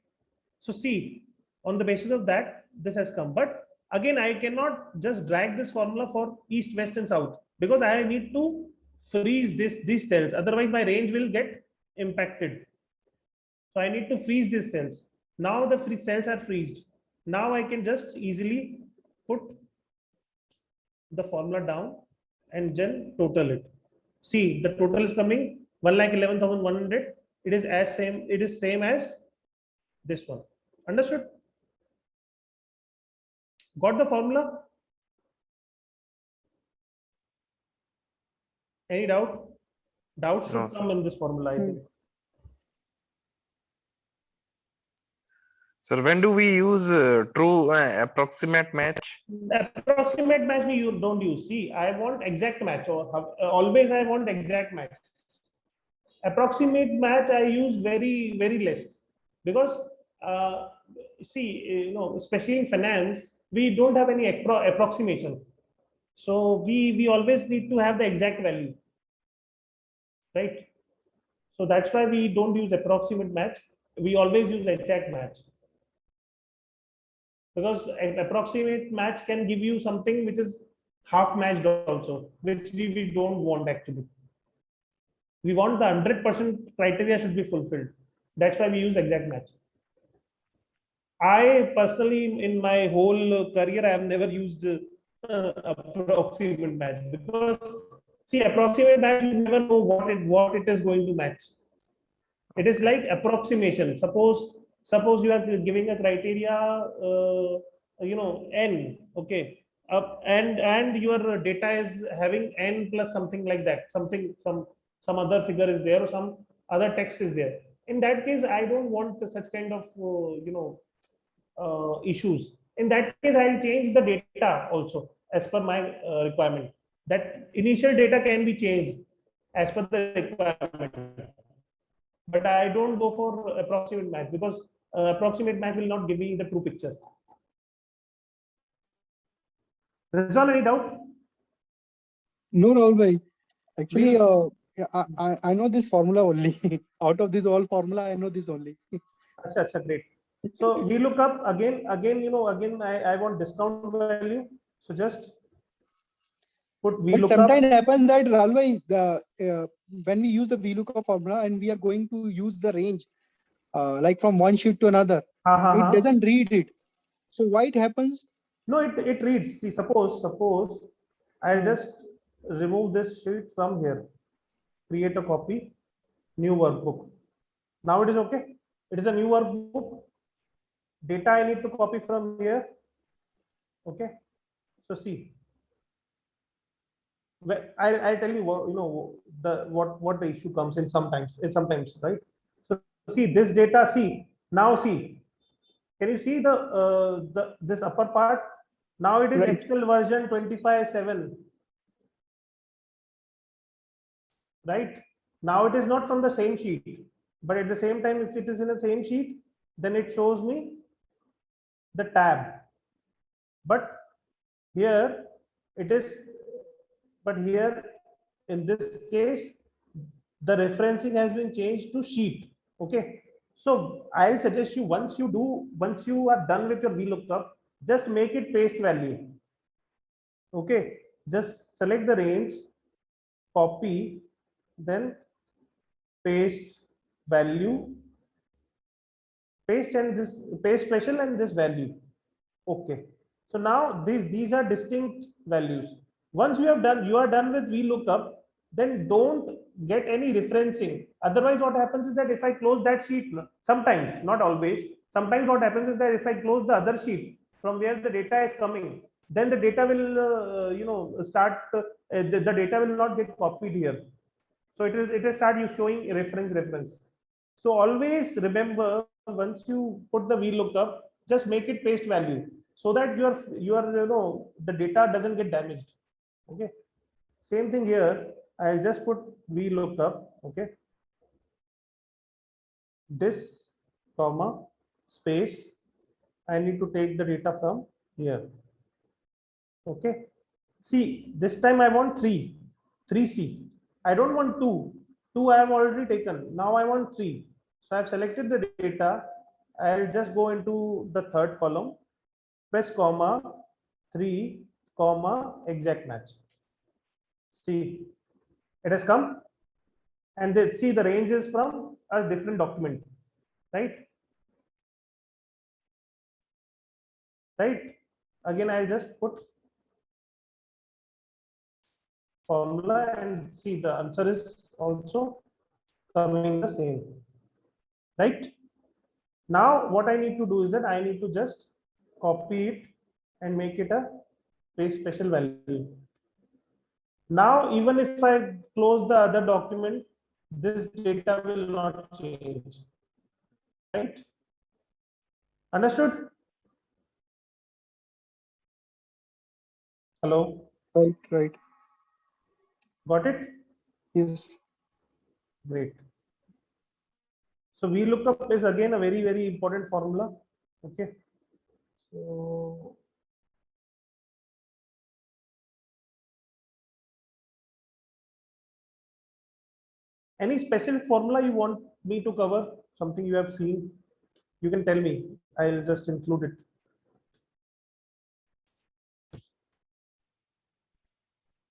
So see, on the basis of that, this has come. But again, I cannot just drag this formula for east, west, and south because I need to freeze these cells. Otherwise, my range will get impacted. So I need to freeze these cells. Now the free cells are freezed. Now I can just easily put the formula down and then total it. See, the total is coming 1,11,100. It is as same. It is same as this one. Understood? Got the formula? Any doubt? Doubts No, should sir. come in this formula, I think. Sir, when do we use true approximate match? Approximate match don't use. See, I want exact match, or always I want exact match. Approximate match I use very less, because see, especially in finance, we don't have any approximation. So we always need to have the exact value, right? So that's why we don't use approximate match. We always use exact match, because an approximate match can give you something which is half matched also, which we don't want actually. We want the 100% criteria should be fulfilled. That's why we use exact match. I personally, in my whole career, I have never used approximate match, because see, approximate match, you never know what it is going to match. It is like approximation. Suppose you are giving a criteria, n, okay, and your data is having n plus something like that, some other figure is there, or some other text is there. In that case, I don't want such kind of issues. In that case, I'll change the data also as per my requirement. That initial data can be changed as per the requirement, but I don't go for approximate match, because approximate match will not give me the true picture. Rizwan, any doubt? No, Rahul bhai. Actually, yeah, I know this formula only. Out of this all formula, I know this only. Acha, great. So we look up again, I want discount value. So just put But VLOOKUP. sometimes happens that Rahul bhai, when we use the VLOOKUP formula and we are going to use the range, like from one sheet to another, it doesn't read it. So why it happens? No, it reads. See, suppose I'll just remove this sheet from here, create a copy, new workbook. Now it is okay. It is a new workbook. Data I need to copy from here. Okay. So see, I'll tell you what the issue comes in sometimes. Right. So see this data. See now. See, can you see this upper part? Now it is Right. Excel version 25.7. Right. Now it is not from the same sheet, but at the same time, if it is in the same sheet, then it shows me the tab. But here it is, but here in this case, the referencing has been changed to sheet. Okay. So I'll suggest you, once you are done with your VLOOKUP, just make it paste value. Okay. Just select the range, copy, then paste value, paste and this paste special and this value. Okay. So now these are distinct values. Once you are done with VLOOKUP, then don't get any referencing. Otherwise, what happens is that if I close that sheet, sometimes, not always, sometimes what happens is that if I close the other sheet from where the data is coming, then the data will the data will not get copied here. So it will start you showing reference. So always remember, once you put the VLOOKUP, just make it paste value, so that your the data doesn't get damaged. Okay. Same thing here. I'll just put VLOOKUP. Okay. This comma space. I need to take the data from here. Okay. See, this time I want 3C. I don't want 2. 2 I have already taken. Now I want 3. So I have selected the data. I'll just go into the third column, press comma, 3, comma, exact match. See, it has come. And they see the range is from a different document, right? Right. Again, I'll just put formula and see the answer is also coming the same. Right. Now what I need to do is that I need to just copy it and make it a paste special value. Now even if I close the other document, this data will not change, right? Understood? Hello? Right. Got it? Yes. Great. So VLOOKUP is again a very, very important formula. Okay. So any specific formula you want me to cover? Something you have seen? You can tell me. I'll just include it.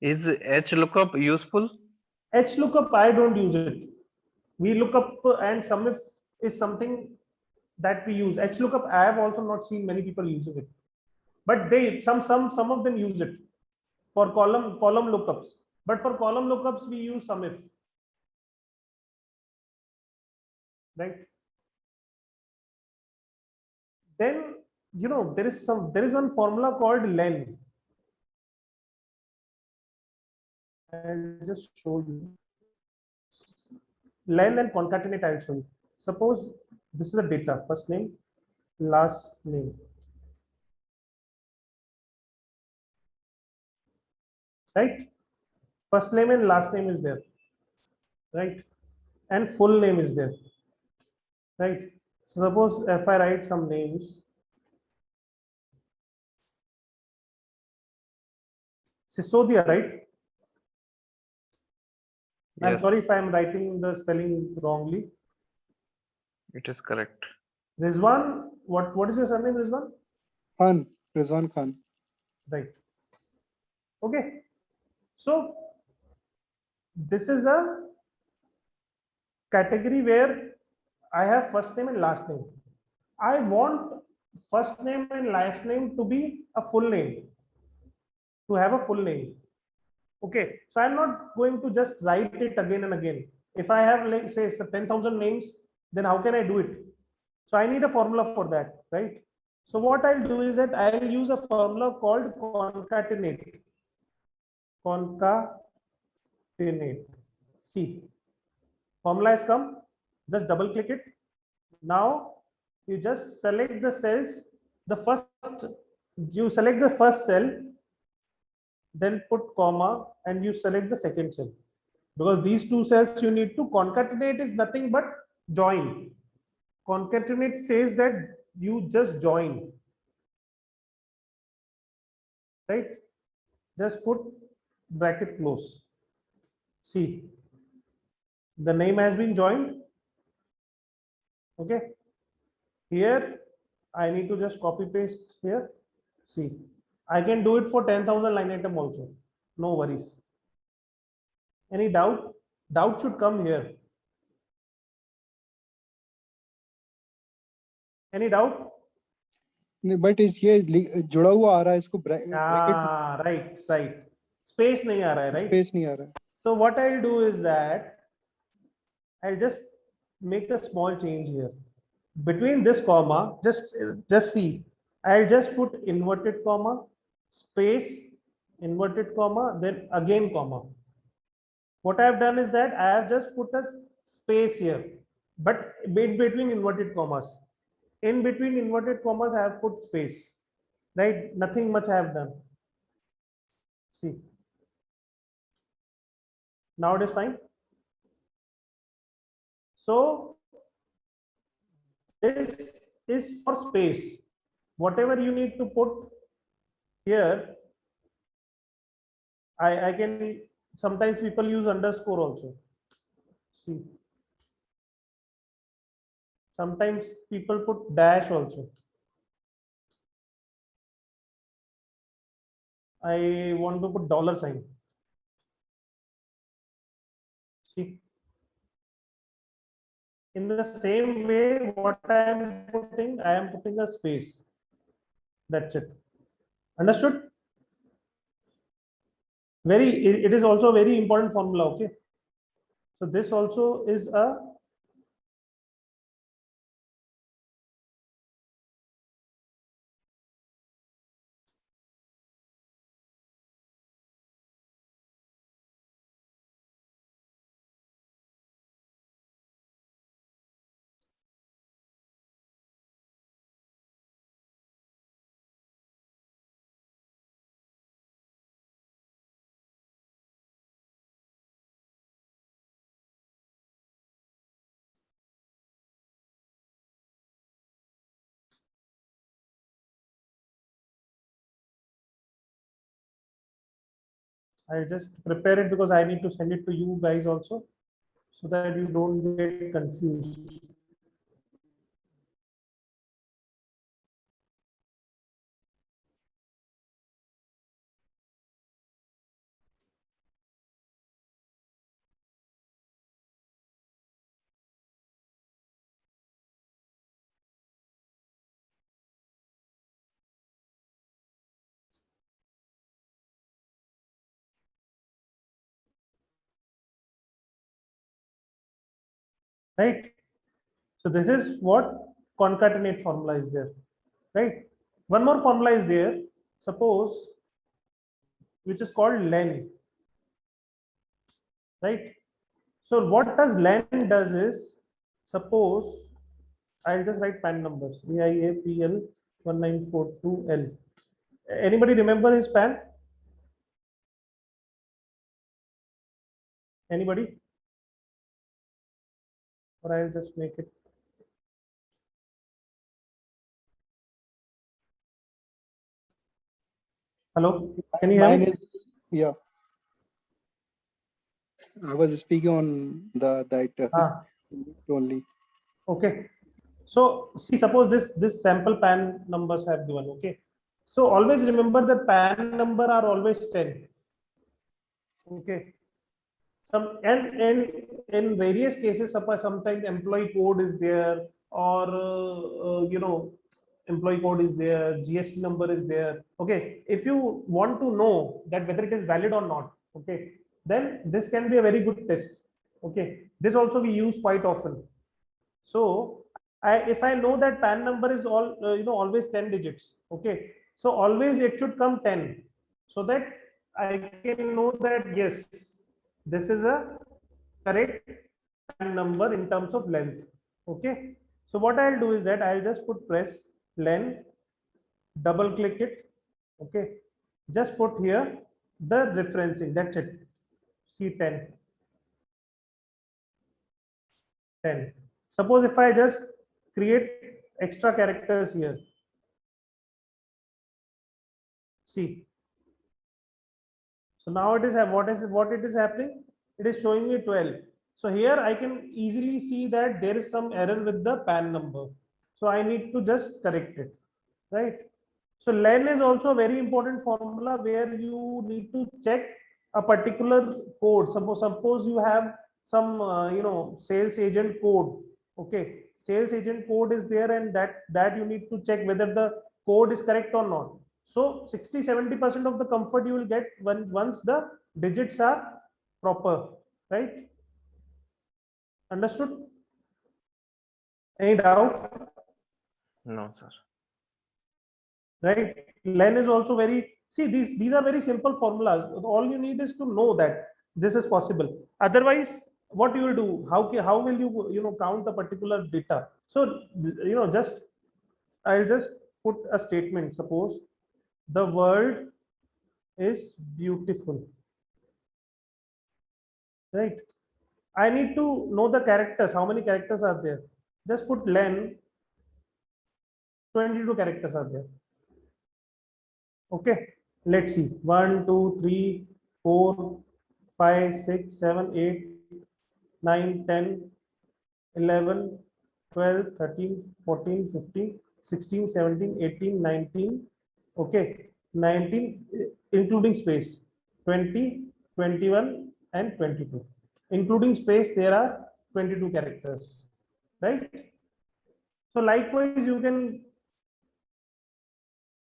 Is HLOOKUP useful? HLOOKUP, I don't use it. VLOOKUP and SUMIF is something that we use. HLOOKUP, I have also not seen many people using it, but they some of them use it for column lookups. But for column lookups, we use SUMIF, right? Then there is one formula called len. I'll just show you. Len and concatenate, I'll show you. Suppose this is the data, first name, last name. Right? First name and last name is there. Right? And full name is there. Right? So suppose if I write some names, Sisodia, right? I'm Yes, sorry if I'm writing the spelling wrongly. it is correct. Rizwan, what is your surname, Rizwan? Khan, Rizwan Khan. Right. Okay. So this is a category where I have first name and last name. I want first name and last name to be a full name, to have a full name. Okay. So I'm not going to just write it again and again. If I have, like, say 10,000 names, then how can I do it? So I need a formula for that, right? So what I'll do is that I'll use a formula called concatenate. Concatenate. See, formula has come. Just double click it. Now you just select the cells. You select the first cell, then put comma, and you select the second cell. Because these two cells you need to concatenate is nothing but join. Concatenate says that you just join, right? Just put bracket close. See, the name has been joined. Okay. Here, I need to just copy paste here. See, I can do it for 10,000 line item also. No worries. Any doubt? Doubt should come here. Any doubt? But is ये जुड़ा हुआ आ रहा है इसको bracket Right. Space नहीं आ रहा है, right? space नहीं आ रहा है. So what I'll do is that I'll just make a small change here. Between this comma, just see, I'll just put inverted comma, space, inverted comma, then again comma. What I have done is that I have just put a space here, but between inverted commas. In between inverted commas, I have put space, right? Nothing much I have done. See, now it is fine. So this is for space. Whatever you need to put here, I can, sometimes people use underscore also. See, sometimes people put dash also. I want to put dollar sign. See, in the same way, what I am putting a space. That's it. Understood? It is also a very important formula. Okay. So this also is a I'll just prepare it because I need to send it to you guys also, so that you don't get confused. Right? So this is what concatenate formula is there, right? One more formula is there, suppose, which is called len, right? So what does len does is, suppose I'll just write PAN numbers, VIAPL 1942L. Anybody remember his PAN? Anybody? Or I'll just make it. Hello, can you hear Mine me? is, yeah. I was speaking on that Ah, only. okay. So see, suppose this sample PAN numbers have given. Okay. So always remember that PAN number are always 10. Okay. Some and in various cases, suppose sometimes employee code is there, or employee code is there, GST number is there. Okay. If you want to know that whether it is valid or not, okay, then this can be a very good test. Okay. This also we use quite often. So if I know that PAN number is always 10 digits, okay, so always it should come 10, so that I can know that yes, this is a correct PAN number in terms of length. Okay. So what I'll do is that I'll just put press len, double click it. Okay. Just put here the referencing. That's it. C10. 10. Suppose if I just create extra characters here, see. So now it is what it is happening. It is showing me 12. So here I can easily see that there is some error with the PAN number. So I need to just correct it, right? So len is also a very important formula where you need to check a particular code. Suppose you have some sales agent code. Okay, sales agent code is there, and that you need to check whether the code is correct or not. So 60-70% of the comfort you will get once the digits are proper, right? Understood? Any doubt? No, sir. Right? Len is also very, see, these are very simple formulas. All you need is to know that this is possible. Otherwise, what you will do? How will you count a particular data? So just I'll just put a statement. Suppose the world is beautiful, right? I need to know the characters. How many characters are there? Just put len. 22 characters are there. Okay, let's see. 1, 2, 3, 4, 5, 6, 7, 8, 9, 10, 11, 12, 13, 14, 15, 16, 17, 18, 19. Okay, 19, including space, 20, 21, and 22. Including space, there are 22 characters, right? So likewise, you can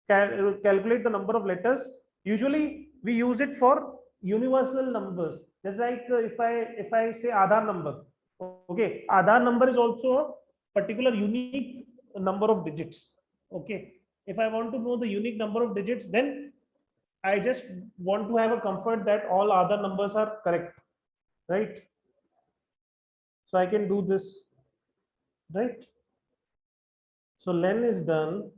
calculate the number of letters. Usually we use it for universal numbers, just like if I say Aadhaar number. Okay, Aadhaar number is also a particular unique number of digits. Okay, if I want to know the unique number of digits, then I just want to have a comfort that all other numbers are correct, right? So I can do this, right? So len is done.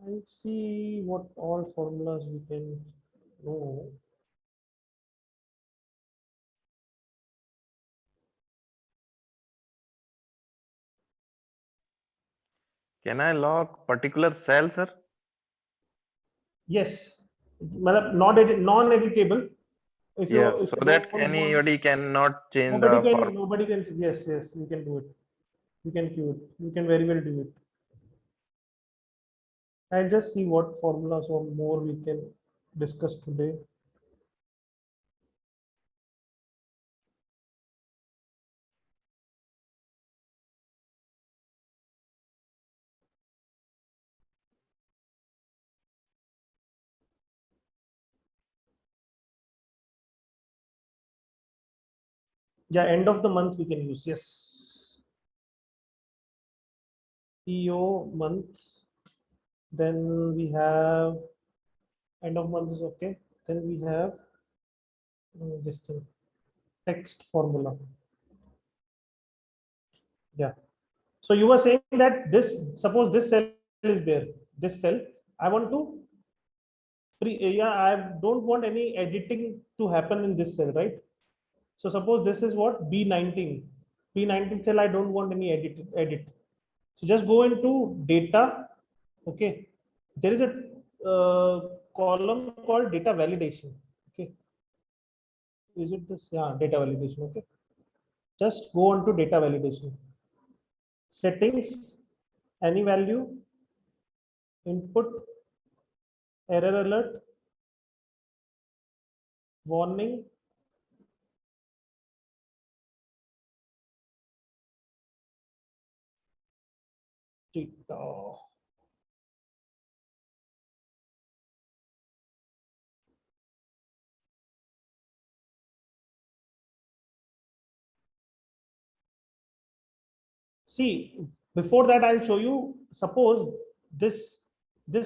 And see what all formulas we can know. Can I lock particular cell, sir? Yes, non-editable. If Yes, if so you that don't want, anybody cannot change the form. nobody can, yes, yes, you can do it. You can queue it. You can very well do it. I'll just see what formulas or more we can discuss today. Yeah, end of the month we can use, yes. PO month. Then we have end of month is okay. Then we have this thing, text formula. Yeah. So you were saying that this, suppose this cell is there, this cell, I want to free, yeah, I don't want any editing to happen in this cell, right? So suppose this is what B19, B19 cell, I don't want any edit. So just go into data. Okay, there is a column called data validation. Okay, is it this? Yeah, data validation. Okay, just go on to data validation. Settings, any value, input, error alert, warning, data. See, before that, I'll show you. Suppose this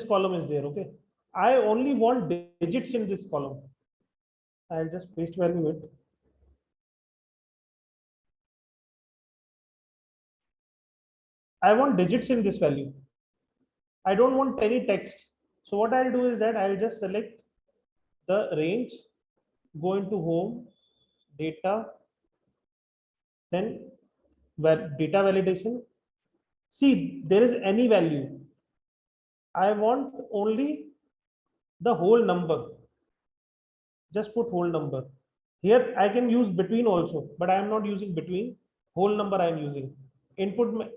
column is there. Okay, I only want digits in this column. I'll just paste value it. I want digits in this value. I don't want any text. So what I'll do is that I'll just select the range, go into home, data, then data validation. See, there is any value. I want only the whole number. Just put whole number. Here I can use between also, but I am not using between. Whole number I am using. Input.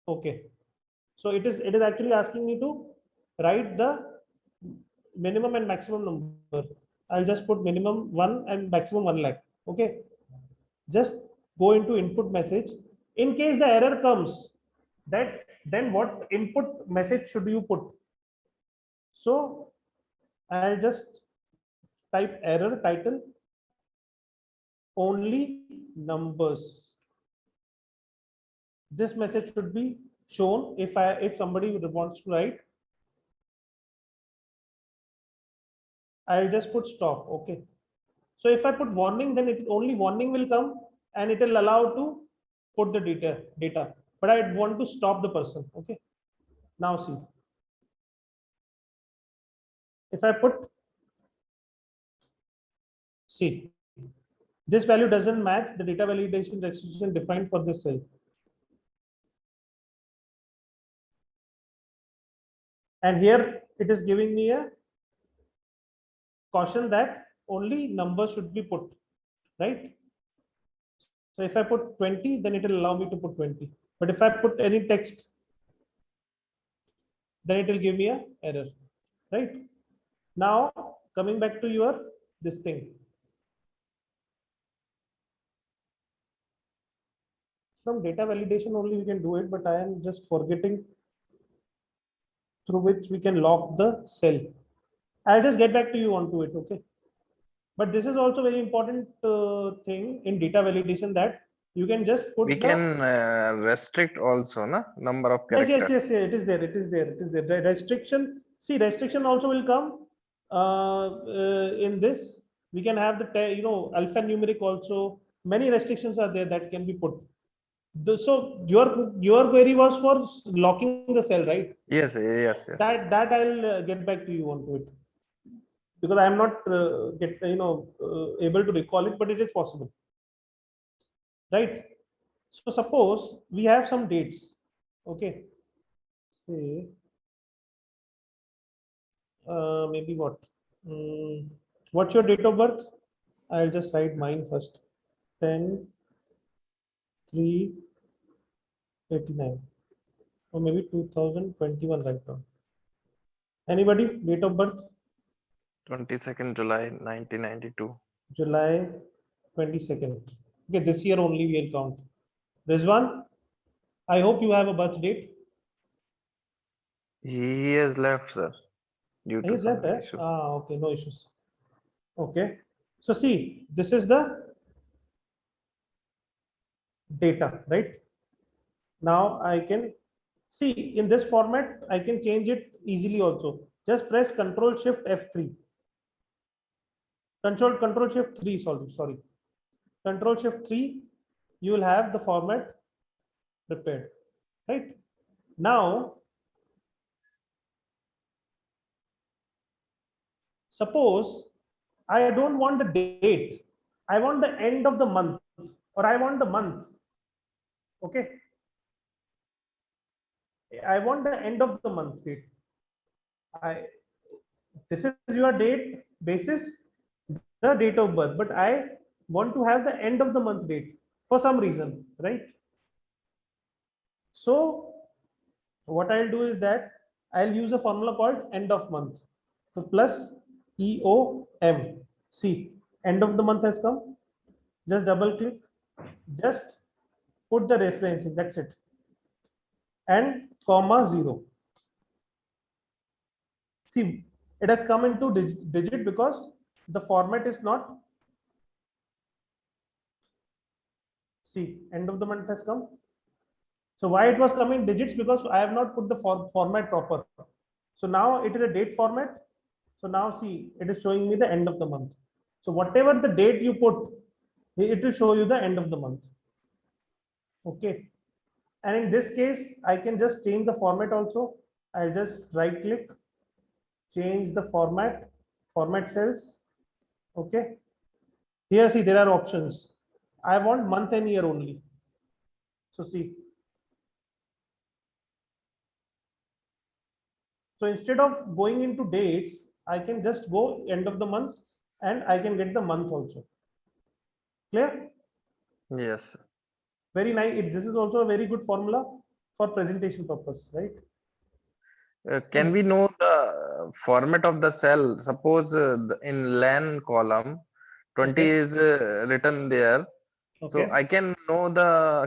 Okay. So it is actually asking me to write the minimum and maximum number. I'll just put minimum 1 and maximum 1 lakh. Okay. Just go into input message. In case the error comes, that then what input message should you put? So I'll just type error title, only numbers. This message should be shown if somebody wants to write. I'll just put stop. Okay. So if I put warning, then it only warning will come and it will allow to put the data. But I want to stop the person. Okay. Now see. If I put, see, this value doesn't match the data validation restriction defined for this cell. And here it is giving me a caution that only numbers should be put, right? So if I put 20, then it will allow me to put 20. But if I put any text, then it will give me a error, right? Now coming back to your this thing. From data validation only we can do it, but I am just forgetting through which we can lock the cell. I'll just get back to you onto it, okay? But this is also very important thing in data validation, that you can just put We can restrict also, na, number of characters. Yes, it is there. The restriction. See, restriction also will come in this. We can have the alphanumeric also. Many restrictions are there that can be put. So your query was for locking the cell, right? Yes. That I'll get back to you onto it, because I am not able to recall it, but it is possible, right? So suppose we have some dates. Okay. Say maybe what? What's your date of birth? I'll just write mine first. 10/3/89, or maybe 2021 right now. Anybody date of birth? 22nd July 1992. July 22nd. Okay, this year only we'll count. Rizwan, I hope you have a birth date. He has left, sir, due to He's left, some eh? issue. Okay, no issues. Okay, so see, this is the data, right? Now I can see in this format, I can change it easily also. Just press Control Shift F3. Control Shift 3, sorry. Control Shift 3, you will have the format prepared, right? Now, suppose I don't want the date, I want the end of the month, or I want the month. Okay, I want the end of the month date. This is your date basis the date of birth, but I want to have the end of the month date for some reason, right? So what I'll do is that I'll use a formula called end of month. So plus EOM. See, end of the month has come. Just double click, just put the referencing, that's it. And comma 0. See, it has come into digit because the format is not. See, end of the month has come. So why it was coming digits? Because I have not put the format proper. So now it is a date format. So now see, it is showing me the end of the month. So whatever the date you put, it will show you the end of the month. Okay. And in this case, I can just change the format also. I'll just right click, change the format cells. Okay. Here, see, there are options. I want month and year only. So see. So instead of going into dates, I can just go end of the month and I can get the month also. Clear? Yes. Very nice. This is also a very good formula for presentation purpose, right? Can we know the format of the cell? Suppose in LAN column, 20 Okay. is written there. So Okay. I can know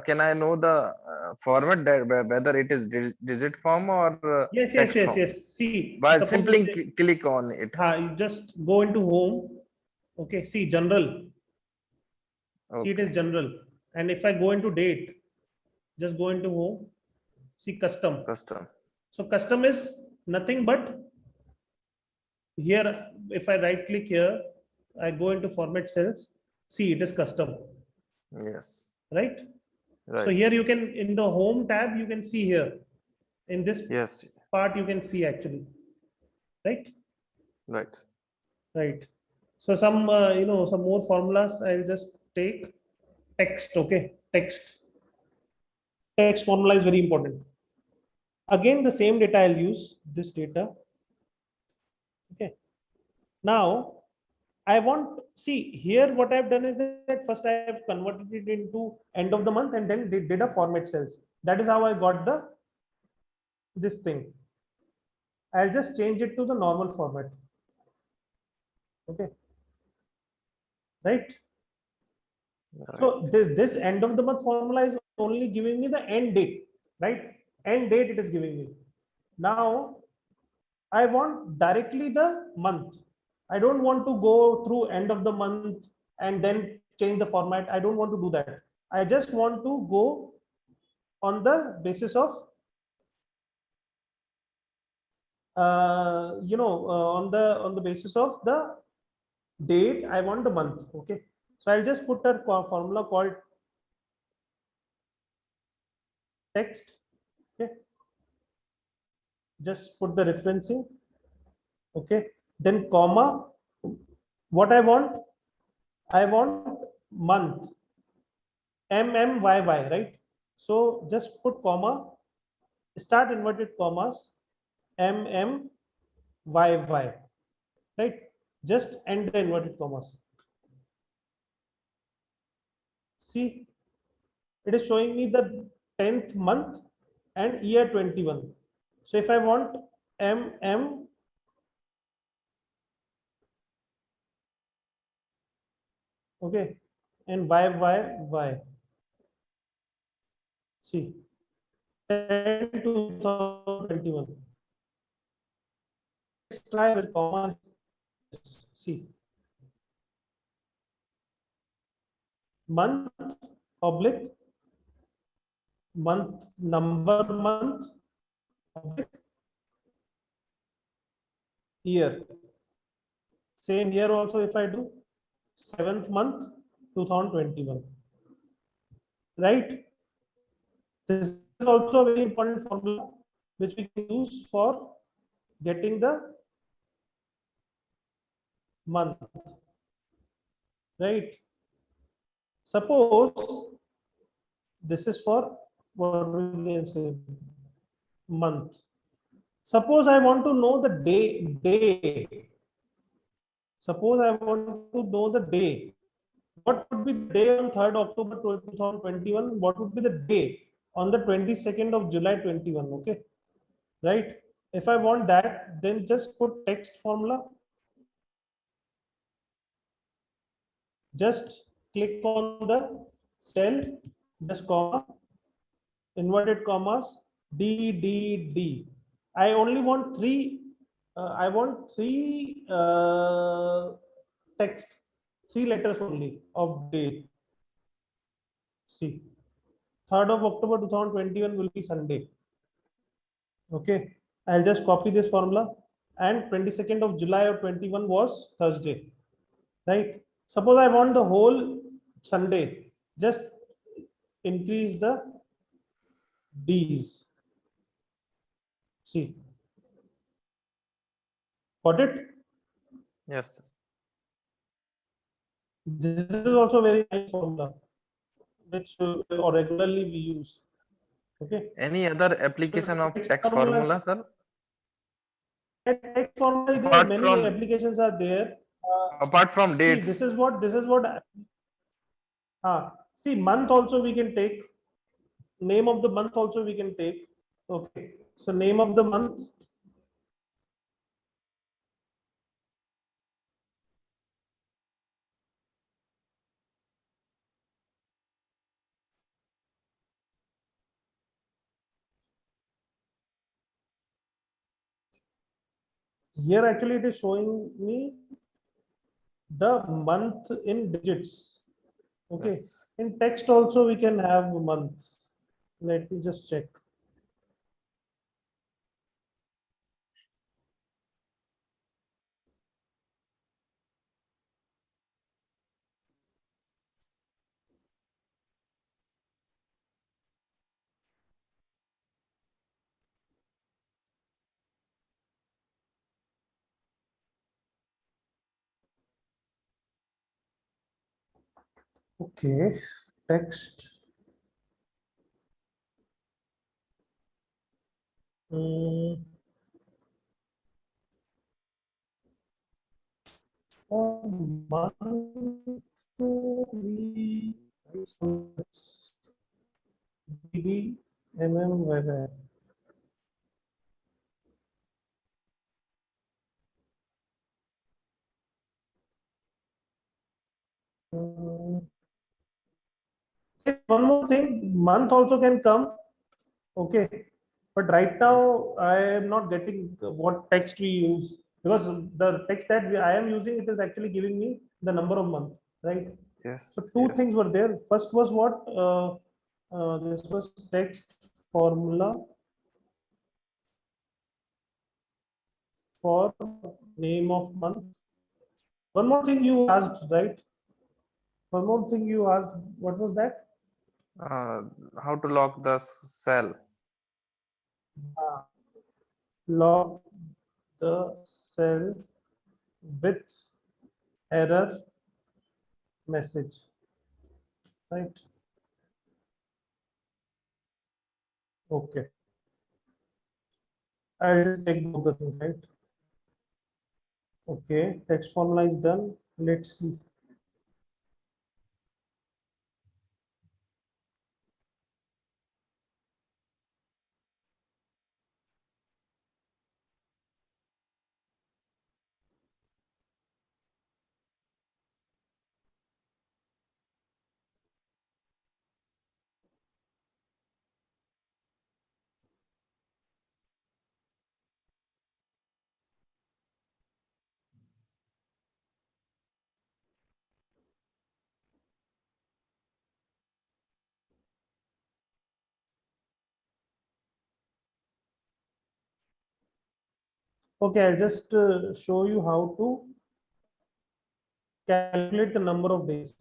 can I know the format that whether it is digit form or text form? Yes. See, By suppose simply click on it. you just go into home. Okay. See, general. See, it Okay. is general. And if I go into date, just go into home. See, custom. Custom. So custom is nothing but here. If I right click here, I go into format cells. See, it is custom, Yes. right? So Right. here you can, in the home tab, you can see here in this Yes. part, you can see actually, right? Right. Right. So some, some more formulas I'll just take. Text, okay? Text formula is very important. Again, the same data I'll use, this data. Okay. Now, I want, see here what I've done is that first I have converted it into end of the month and then did a format cells. That is how I got this thing. I'll just change it to the normal format. Okay. Right. So this end of the month formula is only giving me the end date, right? End date it is giving me. Now I want directly the month. I don't want to go through end of the month and then change the format. I don't want to do that. I just want to go on the basis of on the basis of the date. I want the month. Okay. So I'll just put a formula called text. Okay. Just put the referencing. Okay. Then comma. What I want month. MMYY, right? So just put comma, start inverted commas, MMYY, right? Just end the inverted commas. See, it is showing me the 10th month and year 21. So if I want MM, okay, and Y. See, 10 2021. Let's try with commas. See, month oblique month number month oblique year. Same here also if I do 7th month 2021. Right? This is also a very important formula which we can use for getting the month. Right? Suppose this is for what we can say month. Suppose I want to know the day. Suppose I want to know the day. What would be the day on 3rd October 2021? What would be the day on the 22nd of July 21? Okay, right? If I want that, then just put text formula. Just click on the cell, just comma, inverted commas, D. I only want three. I want three text, 3 letters only of day. See, 3rd of October 2021 will be Sunday. Okay, I'll just copy this formula, and 22nd of July of 21 was Thursday, right? Suppose I want the whole Sunday, just increase the D's. See, got it? Yes. This is also very nice formula, which or regularly we use. Okay. Any other application of text formula, sir? Text formula, there Apart many from applications are there. apart from See, dates. this is what. See, month also we can take. Name of the month also we can take. Okay. So name of the month. Here actually it is showing me the month in digits. Okay. Yes. In text also we can have months. Let me just check. Okay, text. For month we DD MM. One more thing, month also can come. Okay, but right now I am not getting what text we use, because the text that I am using, it is actually giving me the number of month, right? Yes. So two Yes. things were there. First was what? This was text formula for name of month. One more thing you asked, right? One more thing you asked. What was that? How to lock the cell? Log the cell with error message, right? Okay. I'll just take both the things, right? Okay, text formula is done. Let's see. Okay, I'll just show you how to calculate the number of days.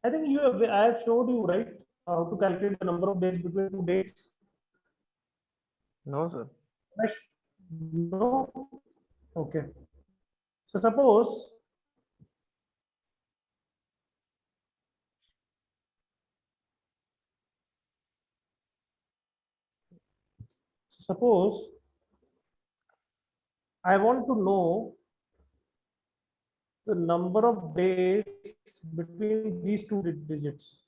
I think I have showed you, right, how to calculate the number of days between two dates. No, sir. No. Okay. So suppose I want to know the number of days between these two digits.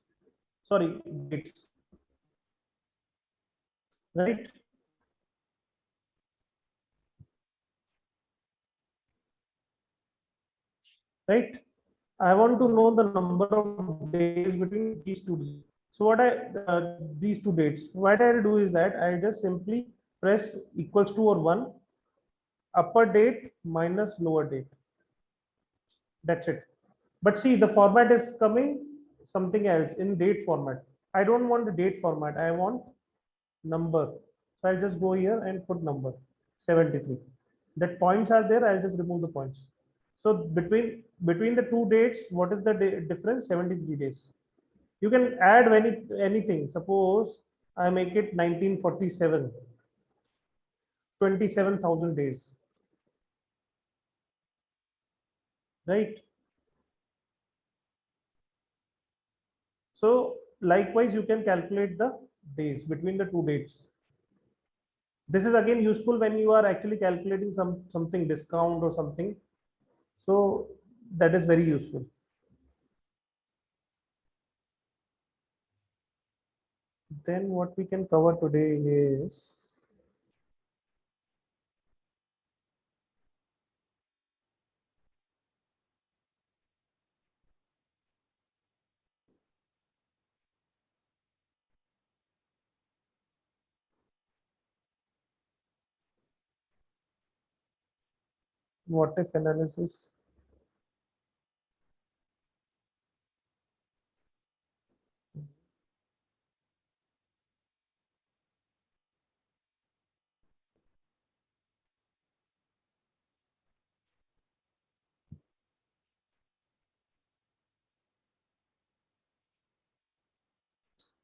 Sorry, dates. Right? Right? I want to know the number of days between these two digits. So what these two dates, what I do is that I just simply press equals to or 1, upper date minus lower date. That's it. But see, the format is coming something else in date format. I don't want the date format. I want number. So I'll just go here and put number 73. That points are there. I'll just remove the points. So between the two dates, what is the difference? 73 days. You can add anything. Suppose I make it 1947, 27,000 days, right? So likewise, you can calculate the days between the two dates. This is again useful when you are actually calculating something discount or something. So that is very useful. Then what we can cover today is what if analysis.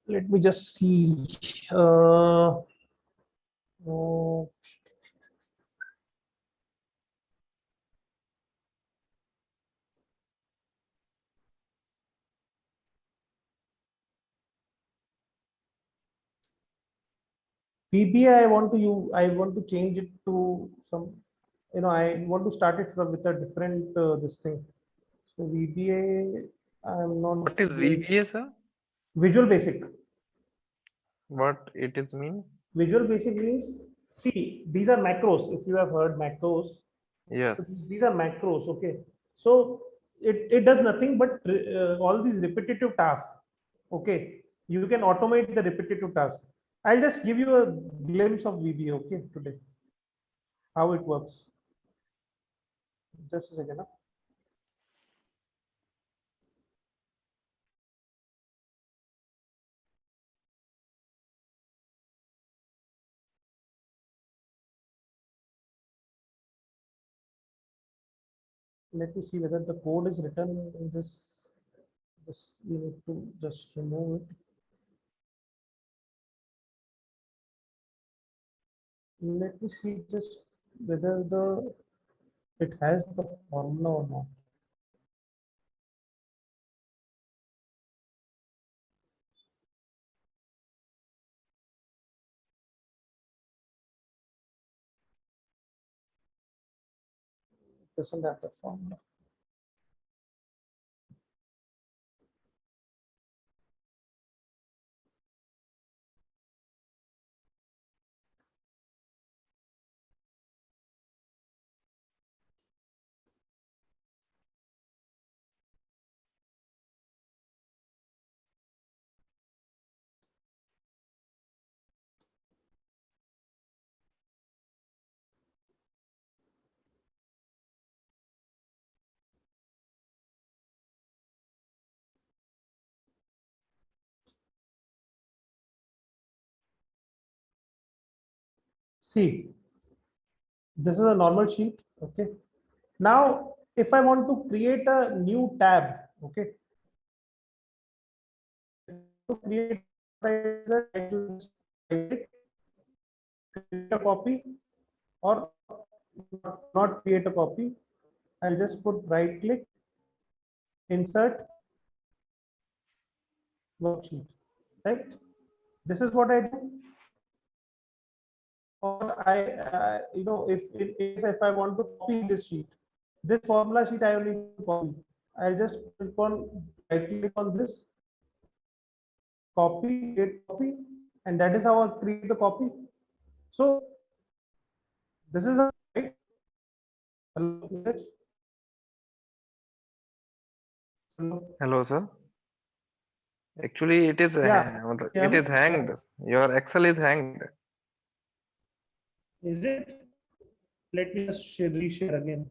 Let me just see. Oh, VBA, I want to change it to some, I want to start it from with a different this thing. So VBA, I'm not What is VBA, sir? Visual Basic. What it is mean? Visual Basic means, see, these are macros. If you have heard macros, so Yes. these are macros. Okay, so it does nothing but all these repetitive tasks. Okay, you can automate the repetitive task. I'll just give you a glimpse of VBA. Okay, today how it works. Just a second. Let me see whether the code is written in this. This you need to just remove it. Let me see just whether it has the formula or not. doesn't have that formula. See, this is a normal sheet. Okay. Now, if I want to create a new tab, okay, to create a copy or not create a copy, I'll just put right click, insert worksheet, right? This is what I do. Or if I want to copy this sheet, this formula sheet I only need to copy. I'll just click on right click on this, copy, create copy, and that is how I create the copy. So this is a right. Hello, Hello, sir. Actually, it is yeah. it is hanged. Your Excel is hanged. Is it? Let me just reshare again.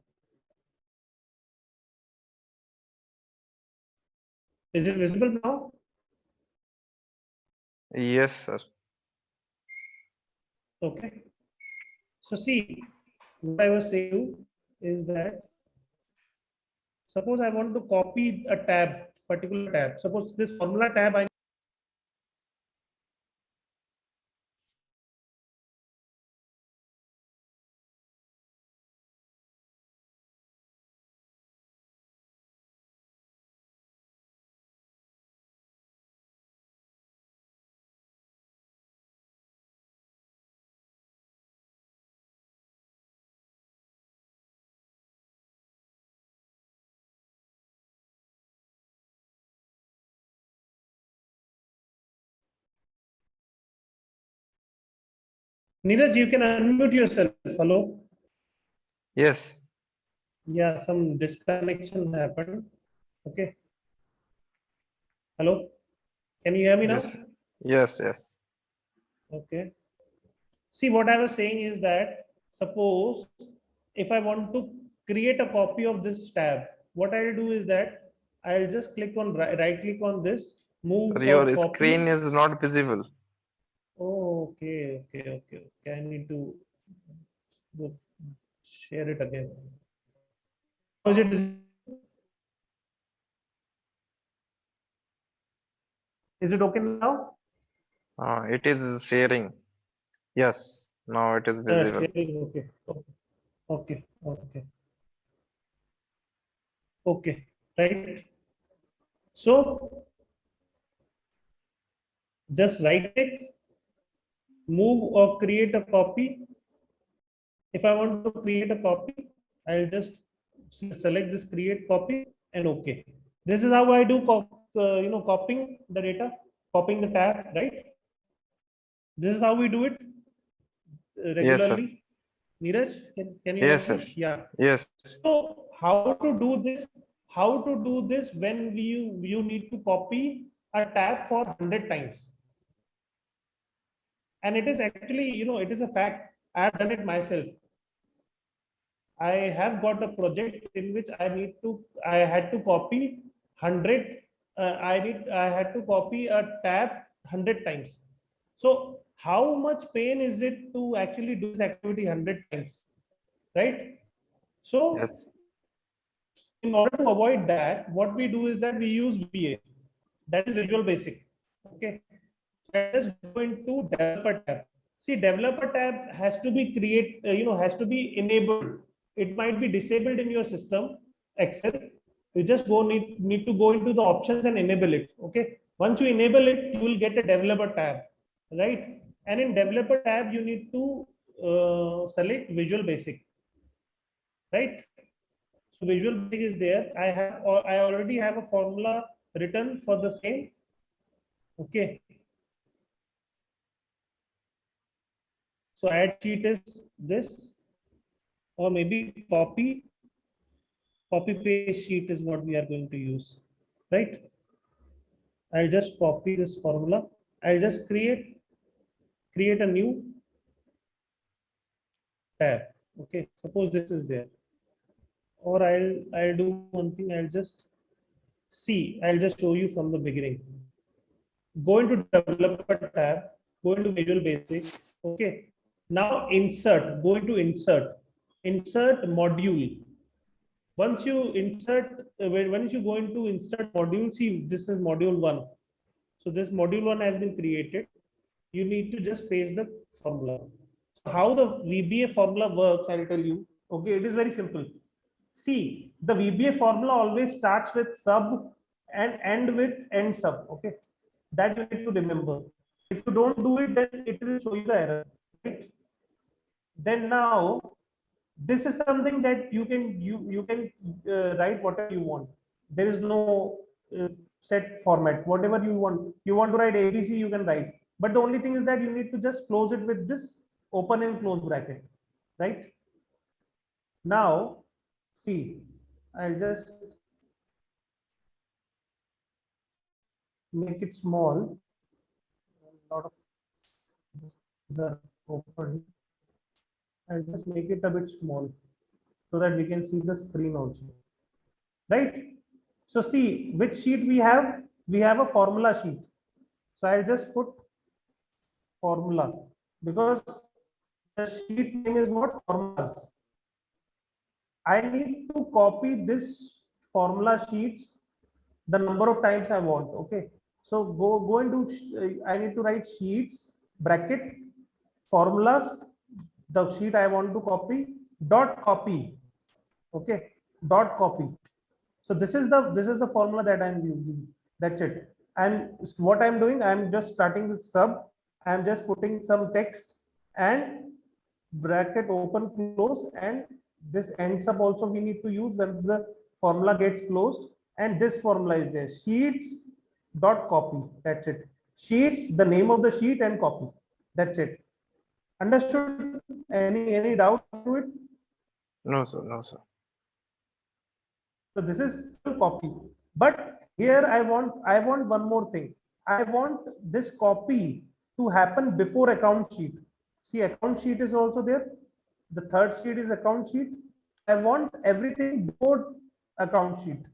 Is it visible now? Yes, sir. Okay. So see, what I was saying is that suppose I want to copy a tab, particular tab. Suppose this formula tab I Neeraj, you can unmute yourself. Hello. Yes. Yeah, some disconnection happened. Okay. Hello. Can you hear me now? Yes. Yes. Yes. Okay. See, what I was saying is that suppose if I want to create a copy of this tab, what I'll do is that I'll just click on right click on this, move Sir, or your screen copy. is not visible. Oh, okay. I need to share it again. Is it okay now? It is sharing. Yes. Now it is visible. Sharing, okay. Okay, right. So just right click, move or create a copy. If I want to create a copy, I'll just select this create copy and okay. This is how I do copying the data, copying the tab, right? This is how we do it Yes, sir. regularly. Neeraj, can you Yes, help sir. me? Yeah. Yes. So how to do this? How to do this when you need to copy a tab for 100 times? And it is actually, it is a fact. I have done it myself. I have got a project in which I had to copy 100. I had to copy a tab 100 times. So how much pain is it to actually do this activity 100 times, right? So Yes. in order to avoid that, what we do is that we use VBA, that is Visual Basic. Okay, let us go into developer tab. See, developer tab has to be has to be enabled. It might be disabled in your system, Excel. You just need to go into the options and enable it. Okay, once you enable it, you will get a developer tab, right? And in developer tab, you need to select Visual Basic, right? So Visual Basic is there. I already have a formula written for the same. Okay. So add sheet is this, or maybe copy paste sheet is what we are going to use, right? I'll just copy this formula. I'll just create a new tab. Okay, suppose this is there, or I'll do one thing. I'll just show you from the beginning. Go into developer tab, go into Visual Basic. Okay, now go into insert module. Once you insert, once you go into insert module, see this is module 1. So this module 1 has been created. You need to just paste the formula. So how the VBA formula works, I'll tell you. Okay, it is very simple. See, the VBA formula always starts with sub and end with end sub. Okay, that you need to remember. If you don't do it, then it will show you the error. Right? Then now, this is something that you can write whatever you want. There is no set format. Whatever you want to write ABC, you can write. But the only thing is that you need to just close it with this open and close bracket, right? Now, see, I'll just make it small. A lot of these are open. I'll just make it a bit small so that we can see the screen also, right? So see which sheet we have. We have a formula sheet. So I'll just put formula because the sheet name is what? Formulas. I need to copy this formula sheets the number of times I want. Okay. So go into, I need to write sheets, bracket, formulas, the sheet I want to copy, dot copy. Okay. Dot copy. So this is the formula that I'm using. That's it. And what I'm doing, I'm just starting with sub. I'm just putting some text and bracket open close, and this end sub also we need to use when the formula gets closed. And this formula is there, sheets dot copy. That's it. Sheets, the name of the sheet, and copy. That's it. Understood? Any doubt to it? No, sir. No, sir. So this is still copy, but here I want one more thing. I want this copy to happen before account sheet. See, account sheet is also there. The third sheet is account sheet. I want everything before account sheet.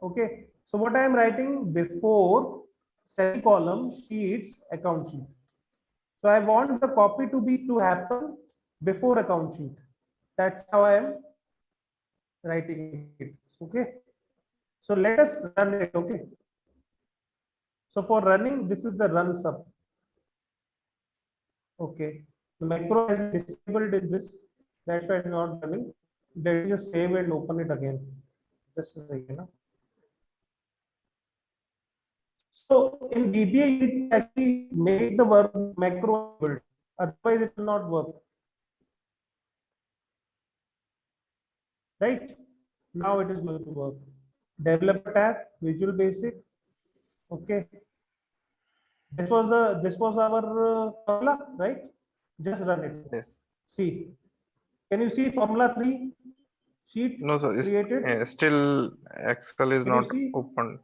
Okay. So what I am writing, before semicolon sheets account sheet. So I want the copy to happen before account sheet. That's how I am writing it. Okay. So let us run it. Okay. So for running, this is the run sub. Okay. The macro has been disabled in this. That's why it's not running. Let me just save and open it again. Just a second. So in VBA, you need to actually make the verb macro build. Otherwise, it will not work. Right? Now it is going to work. Developer tab, Visual Basic. Okay. This was our formula, right? Just run it. Yes. See, can you see formula 3 sheet? No, sir. Created. Still Excel is not open.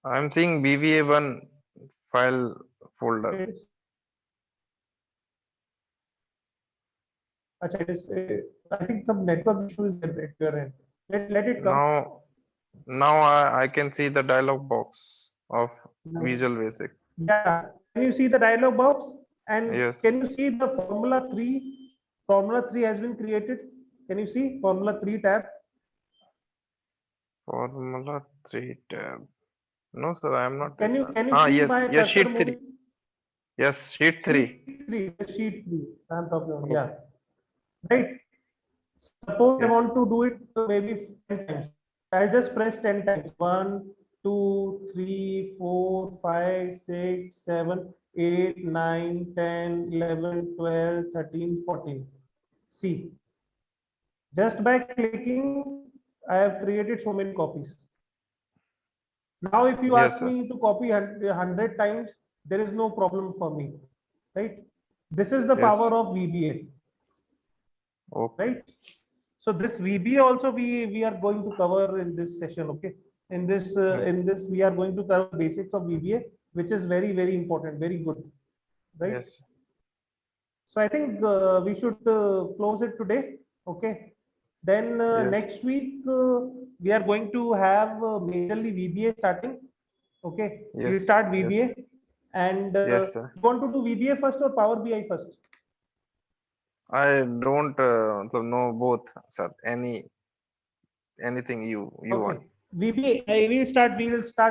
I'm seeing VBA1 file folder. I think some network issue is at your end. Let it come. Now I can see the dialog box of Visual Basic. Yeah. Can you see the dialog box? And yes. Can you see the formula 3? Formula 3 has been created. Can you see formula 3 tab? Formula 3 tab. No, sir, I am not. Can you see yes, my yes, sheet 3. moving? Yes, sheet 3. Sheet 3. I'm talking about. Yeah. Right. Suppose I want to do it maybe 10 times. I'll just press 10 times. 1, 2, 3, 4, 5, 6, 7, 8, 9, 10, 11, 12, 13, 14. See, Just by clicking, I have created so many copies. Now, if you Yes, ask sir. me to copy 100 times, there is no problem for me, right? This is the Yes. power of VBA, Okay. right? So this VBA also we are going to cover in this session, okay? In this we are going to cover basics of VBA, which is very important, very good, right? Yes. So I think we should close it today, okay? Then Yes. next week we are going to have majorly VBA starting, okay? We'll Yes. start Yes. VBA, and Yes, sir. you want to do VBA first or Power BI first? I don't know both, sir. Anything you Okay, want. VBA. We'll start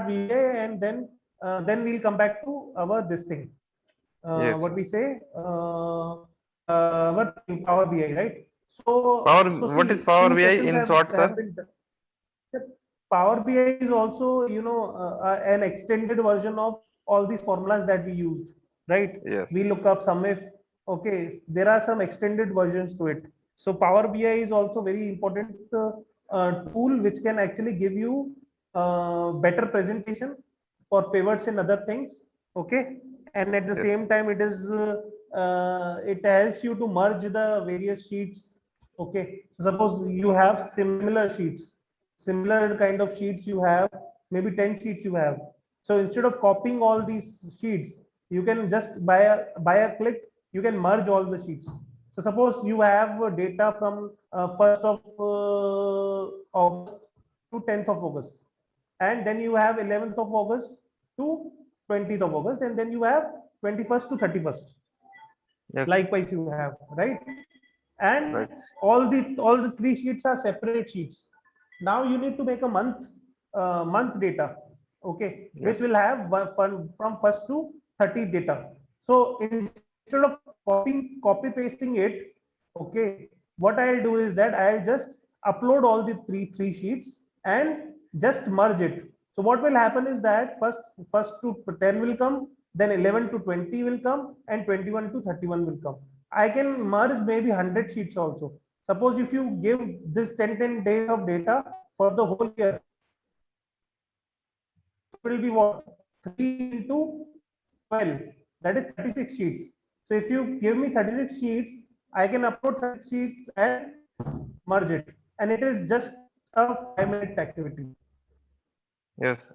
VBA, and then we'll come back to our this thing. Yes, What sir. we say? What Power BI, right? So What is see, Power two BI sessions in short, sir? have been done. Power BI is also, an extended version of all these formulas that we used, right? Yes. We look up some if, okay, there are some extended versions to it. So Power BI is also very important tool which can actually give you better presentation for pivots and other things, okay? And at the Yes. same time, it helps you to merge the various sheets, okay? Suppose you have similar kind of sheets you have, maybe 10 sheets you have. So instead of copying all these sheets, you can just by a click, you can merge all the sheets. So suppose you have data from 1st of August to 10th of August, and then you have 11th of August to 20th of August, and then you have 21st to 31st. Yes. Likewise you have, right? And Right. all the three sheets are separate sheets. Now you need to make a month data, okay, which Yes. will have from 1st to 30th data. So instead of copy pasting it, okay, what I'll do is that I'll just upload all the three sheets and just merge it. So what will happen is that first to 10 will come, then 11 to 20 will come, and 21 to 31 will come. I can merge maybe 100 sheets also. Suppose if you give this 10 days of data for the whole year, it will be what? 3 into 12, that is 36 sheets. So if you give me 36 sheets, I can upload 36 sheets and merge it. And it is just a 5-minute activity. Yes.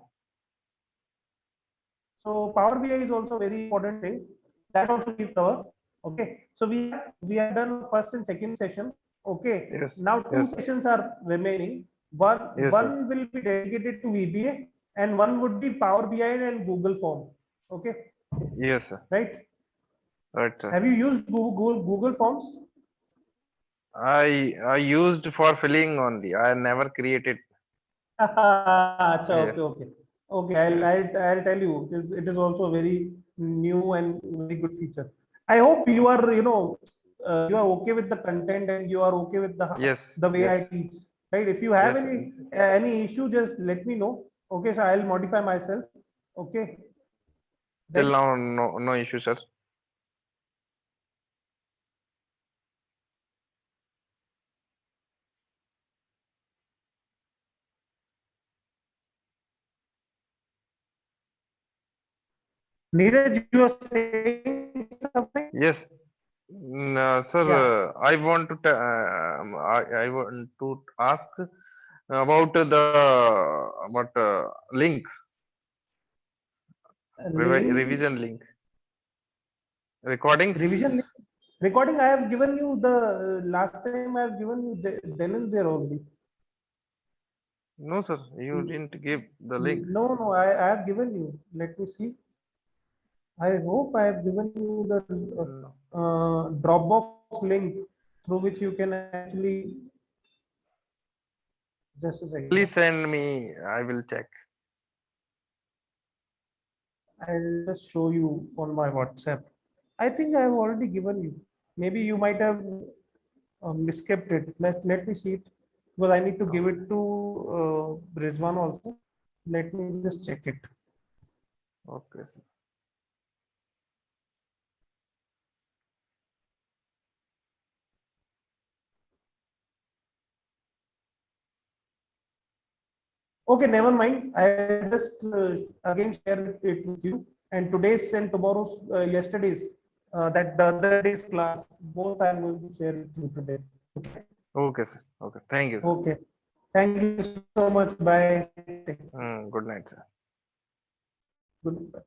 So Power BI is also very important thing that also we cover. Okay, so we have done first and second session. Okay, Yes. now two Yes, sir. sessions are remaining. One Yes, sir. one will be dedicated to VBA, and one would be Power BI and Google Form. Okay, Yes, sir. right? Right, sir. Have you used Google Forms? I used for filling only. I never created. Acha, Yes. okay. Yes. I'll tell you. It is also a very new and very good feature. I hope you are you are okay with the content and you are okay with Yes. the way I Yes. teach. Right? If you have Yes. any issue, just let me know. Okay, so I'll modify myself. Okay, Till right? now, no issue, sir. Neeraj, you are saying something? Yes. Sir, Yeah. I want to I want to ask about the what link Link revision link recordings. revision. Recording, I have given you the last time I have given you then and there only. No, sir, you didn't give the link. No, I have given you. Let me see. I hope I have given you the No. Dropbox link through which you can actually, just a second. Please send me. I will check. I'll just show you on my WhatsApp. I think I have already given you. Maybe you might have miskept it. Let me see it, because I need to give it to Rizwan also. Let me just check it. Okay, sir. Okay, never mind. I just again share it with you. And today's and tomorrow's, yesterday's, that the other day's class, both I'm going to share with you today. Okay. Okay, sir. Okay. Thank you, sir. Okay. Thank you so much. Bye. Good night, sir. Goodbye.